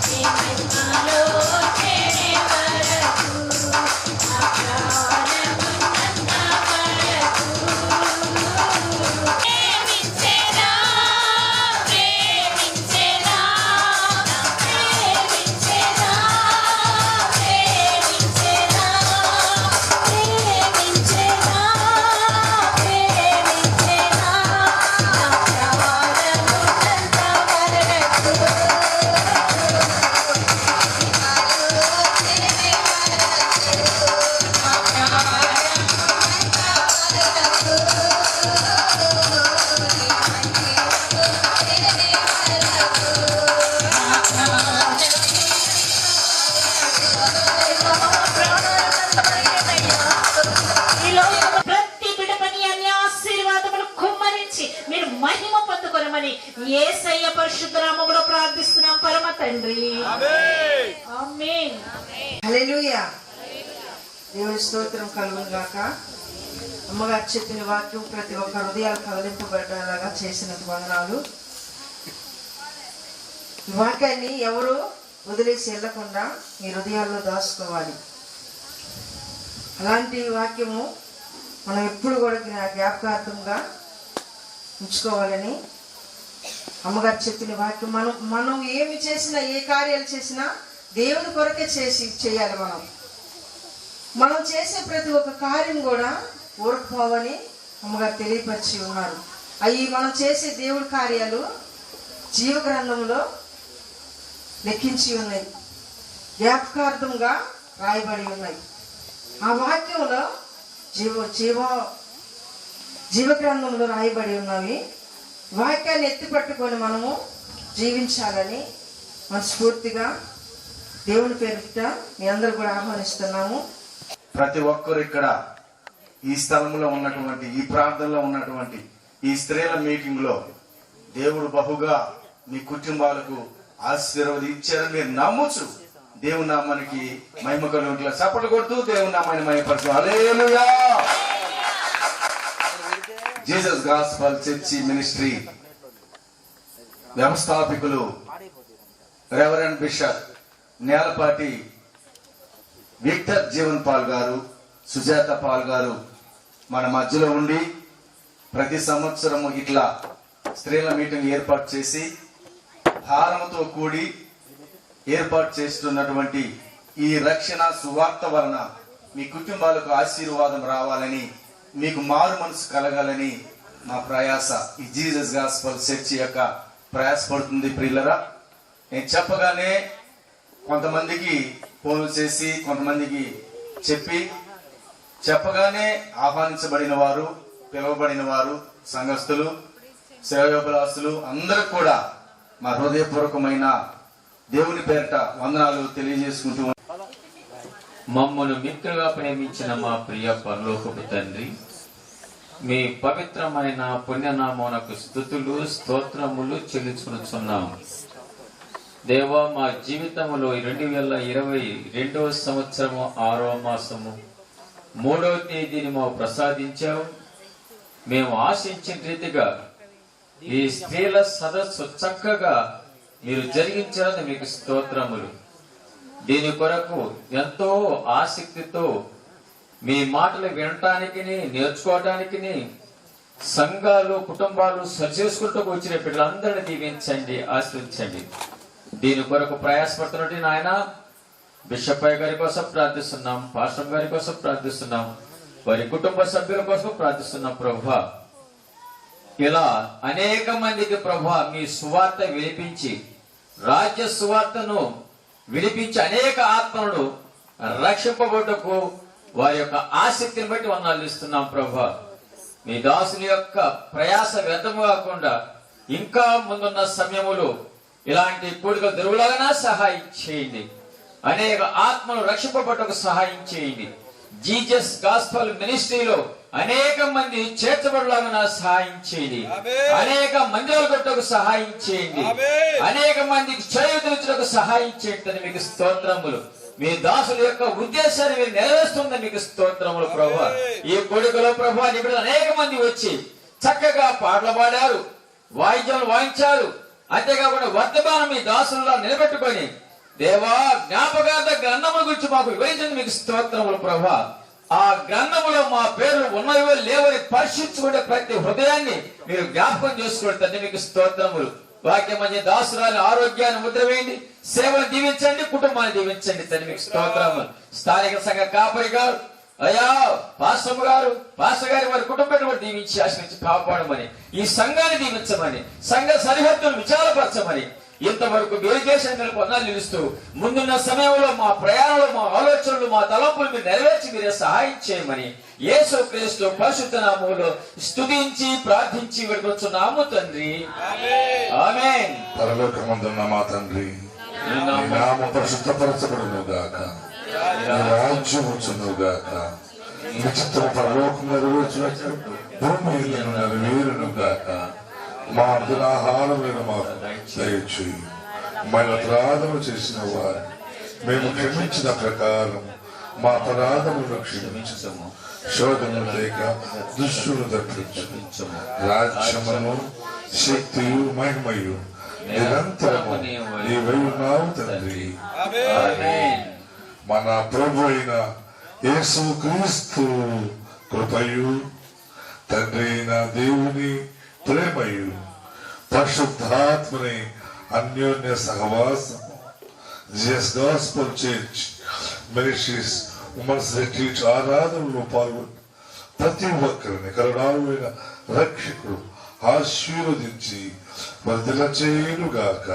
నీ మహిమలో చేరే వరకు, నా ప్రాణమున్నంత వరకు. ప్రేమించేదా, ప్రేమించేదా, ప్రేమించేదా, ప్రేమించేదా, ప్రేమించేదా, ప్రేమించేదా. నా ప్రాణమున్నంత ప్రతి బిడ్డపని అన్ని ఆశీర్వాదములు కుమ్మరించి మీరు మహిమ పొందుకొనమని యేసయ్య పరిశుద్ధ నామములో ప్రార్థిస్తున్నాం పరమ తండ్రి. ఆమేన్. హల్లెలూయా. దేవుని స్తోత్రం కలుగును గాక. అమ్మగారు చెప్పిన వాక్యం ప్రతి ఒక్క హృదయాలు కదిలింపబడ్డలాగా చేసినందుకు వందనాలు. ఈ వాక్యాన్ని ఎవరు వదిలేసి వెళ్లకుండా మీ హృదయాల్లో దాచుకోవాలి. అలాంటి వాక్యము మనం ఎప్పుడు కూడా జ్ఞాపకార్థంగా ఉంచుకోవాలని అమ్మగారు చెప్పిన వాక్యం. మనం ఏమి చేసినా, ఏ కార్యాలు చేసినా దేవుని కొరకే చేయాలి. మనం చేసే ప్రతి ఒక్క కార్యం కూడా ఊరకపోవని అమ్మగారు తెలియపరిచి ఉన్నారు. అవి మనం చేసే దేవుడి కార్యాలు జీవ గ్రంథంలో లెక్కించి ఉన్నాయి, జ్ఞాపకార్థంగా రాయబడి ఉన్నాయి. ఆ వాక్యంలో జీవ గ్రంథంలో రాయబడి ఉన్నవి. వాక్యాన్ని ఎత్తి పట్టుకొని మనము జీవించాలని మనస్ఫూర్తిగా దేవుని పేరిట మీ అందరూ కూడా ఆహ్వానిస్తున్నాము. ప్రతి ఒక్కరు ఇక్కడ ఈ స్థలంలో ఉన్నటువంటి, ఈ ప్రాంతంలో ఉన్నటువంటి ఈ స్త్రీల మీటింగ్ లో దేవుడు బహుగా మీ కుటుంబాలకు ఆశీర్వదించారని మీరు నమ్మొచ్చు. దేవుని నామానికి మహిమ కలుగుట్లా చప్పట్లు కొడుతూ దేవుని నామాన్ని మహిమపరచు. హల్లెలూయా. జీసస్ గాస్పల్ చర్చి మినిస్ట్రీ వ్యవస్థాపకులు reverend bishop Nelapati Victor Jeevan Paul గారు, సుజాత పాల్ గారు మన మధ్యలో ఉండి ప్రతి సంవత్సరము ఇట్లా స్త్రీల మీటింగ్ ఏర్పాటు చేసి భారముతో కూడి ఏర్పాటు చేస్తున్నటువంటి ఈ రక్షణ సువార్త వలన మీ కుటుంబాలకు ఆశీర్వాదం రావాలని, మీకు మారు మనసు కలగాలని మా ప్రయాస. ఈ జీసస్ గాస్పల్ చర్చి యొక్క ప్రయాసపడుతుంది. ప్రియులరా, నేను చెప్పగానే కొంతమందికి ఫోన్లు చేసి, కొంతమందికి చెప్పగానే ఆహ్వానించబడిన వారు, పిలువబడిన వారు, సంఘస్థులు, సేవకులాస్తులు అందరూ కూడా మా హృదయపూర్వకమైన దేవుని పేరిట వందనాలు తెలియజేసుకుంటూ మమ్మను మిత్రుగా ప్రేమించిన మా ప్రియ పరలోకపు తండ్రి, మీ పవిత్రమైన పుణ్యనామమునకు స్తుతులు స్తోత్రములు చెల్లించుకొనుచున్నాం. దేవా, మా జీవితంలో 2022వ సంవత్సరము 6వ మాసము 3వ తేదీని మాకు ప్రసాదించావు. మేము ఆశించిన రీతిగా ఈ స్త్రీల సదస్సు చక్కగా మీరు జరిగించాలని మీకు స్తోత్రములు. దీని కొరకు ఎంతో ఆసక్తితో మీ మాటలు వినటానికి నేర్చుకోవటానికి సంఘాలు కుటుంబాలు సరిచేసుకుంటూ వచ్చిన బిడ్డలందరినీ దీవించండి, ఆశ్రయించండి. దీని కొరకు ప్రయాసపడుతున్నట్టు నాయన బిషప్ గారి కోసం ప్రార్థిస్తున్నాం, పాస్టర్ గారి కోసం ప్రార్థిస్తున్నాం, వారి కుటుంబ సభ్యుల కోసం ప్రార్థిస్తున్నాం. ప్రభువా, ఇలా అనేక మందికి ప్రభువా మీ సువార్త వినిపించి రాజ్య సువార్తను వినిపించి అనేక ఆత్మలను రక్షింపబడుటకు వారి యొక్క ఆసక్తిని బట్టి వందనాలు ఇస్తున్నాం. ప్రభువా, మీ దాసుని యొక్క ప్రయాస వ్యర్థము కాకుండా ఇంకా ముందున్న సమయములో ఇలాంటి కూడికలు జరుగులాగా సహాయం చేయండి. అనేక ఆత్మలు రక్షింపబడుటకు సహాయం చేయండి. జీసస్ గాస్పల్ మినిస్ట్రీలో అనేక మంది చేర్చబడులాగా సహాయం చేయండి. అనేక మందిరాలు కట్టుటకు సహాయం చేయండి. అనేక మందికి చేయుటకు సహాయం చేయండి. మీకు స్తోత్రములు. మీ దాసుల యొక్క ఉద్దేశాన్ని మీరు నెరవేరుస్తుందని మీకు స్తోత్రములు. ప్రభువా, ఈ కొడుకులో ప్రభువా ఇప్పుడు అనేక మంది వచ్చి చక్కగా పాటలు పాడారు, వాయిద్యాలు వాయించారు. అంతేకాకుండా వర్తమానం మీ దాసుల్లో నిలబెట్టుకొని దేవా జ్ఞాపకార్థ గ్రంథముల గురించి మాకు వివరించండి. మీకు స్తోత్రములు. ప్రభువా, ఆ గ్రంథములో మా పేర్లు ఉన్నవో లేవని పరిశీలించుకునే ప్రతి హృదయాన్ని మీరు జ్ఞాపకం చేసుకోండి. మీకు స్తోత్రములు. వాక్యం మంచి దాసురాలు ఆరోగ్యాన్ని ముద్ర వేయండి, సేవను దీవించండి, కుటుంబాన్ని దీవించండి. తండ్రి మీకు స్తోత్రములు. స్థానిక సంఘ కాపరి గారు, అయ్యా పాస్టర్ గారు, పాస్టర్ గారి వారి కుటుంబాన్ని కూడా దీవించి ఆశ్రయించి కాపాడమని, ఈ సంఘాన్ని దీవించమని, సంఘ సరిహద్దును విచారపరచమని, ఇంతవరకు మీరు చేసిన పొందాలు నిలుస్తూ ముందున్న సమయంలో మా ప్రయాణంలో మా ఆలోచనలు మా తలంపులు మీరు నెరవేర్చి మీరే సహాయం చేయమని యేసు క్రీస్తు పరిశుద్ధ నామములో స్తుతించి ప్రార్థించి వేడుకొనుచున్నాము తండ్రి. ఆమేన్. పరలోకమందున్న మా తండ్రి, నీ నామము పరిశుద్ధపరచబడును గాక, నీ రాజ్యము వచ్చును గాక, నీ చిత్తము పరలోకం నెరవేర్చినట్లు భూమి మీద నెరవేరును గాక. మా అర్ధనాహారం మాకు దయచేయి. మన అపరాధములు చేసిన వారు మేము క్షమించిన ప్రకారం మా అపరాధములను క్షమించము. శోధన లేక దుష్టులు తప్పించము. రాజ్యమును శక్తియు మహిమయు నిరంతరము నీవై ఉన్నావు తండ్రి. మన ప్రభు అయిన యేసు క్రీస్తు కృపయు తండ్రి అయిన దేవుని ప్రేమయు పరిశుద్ధాత్మని అన్యోన్య సహవాసము Jesus gospel church ministries women's retreat ఆరాధనలో పాల్గొని ప్రతి ఒక్కరిని కరుణాళువైన రక్షకుడు ఆశీర్వదించి వర్ధిల్ల చేయునుగాక.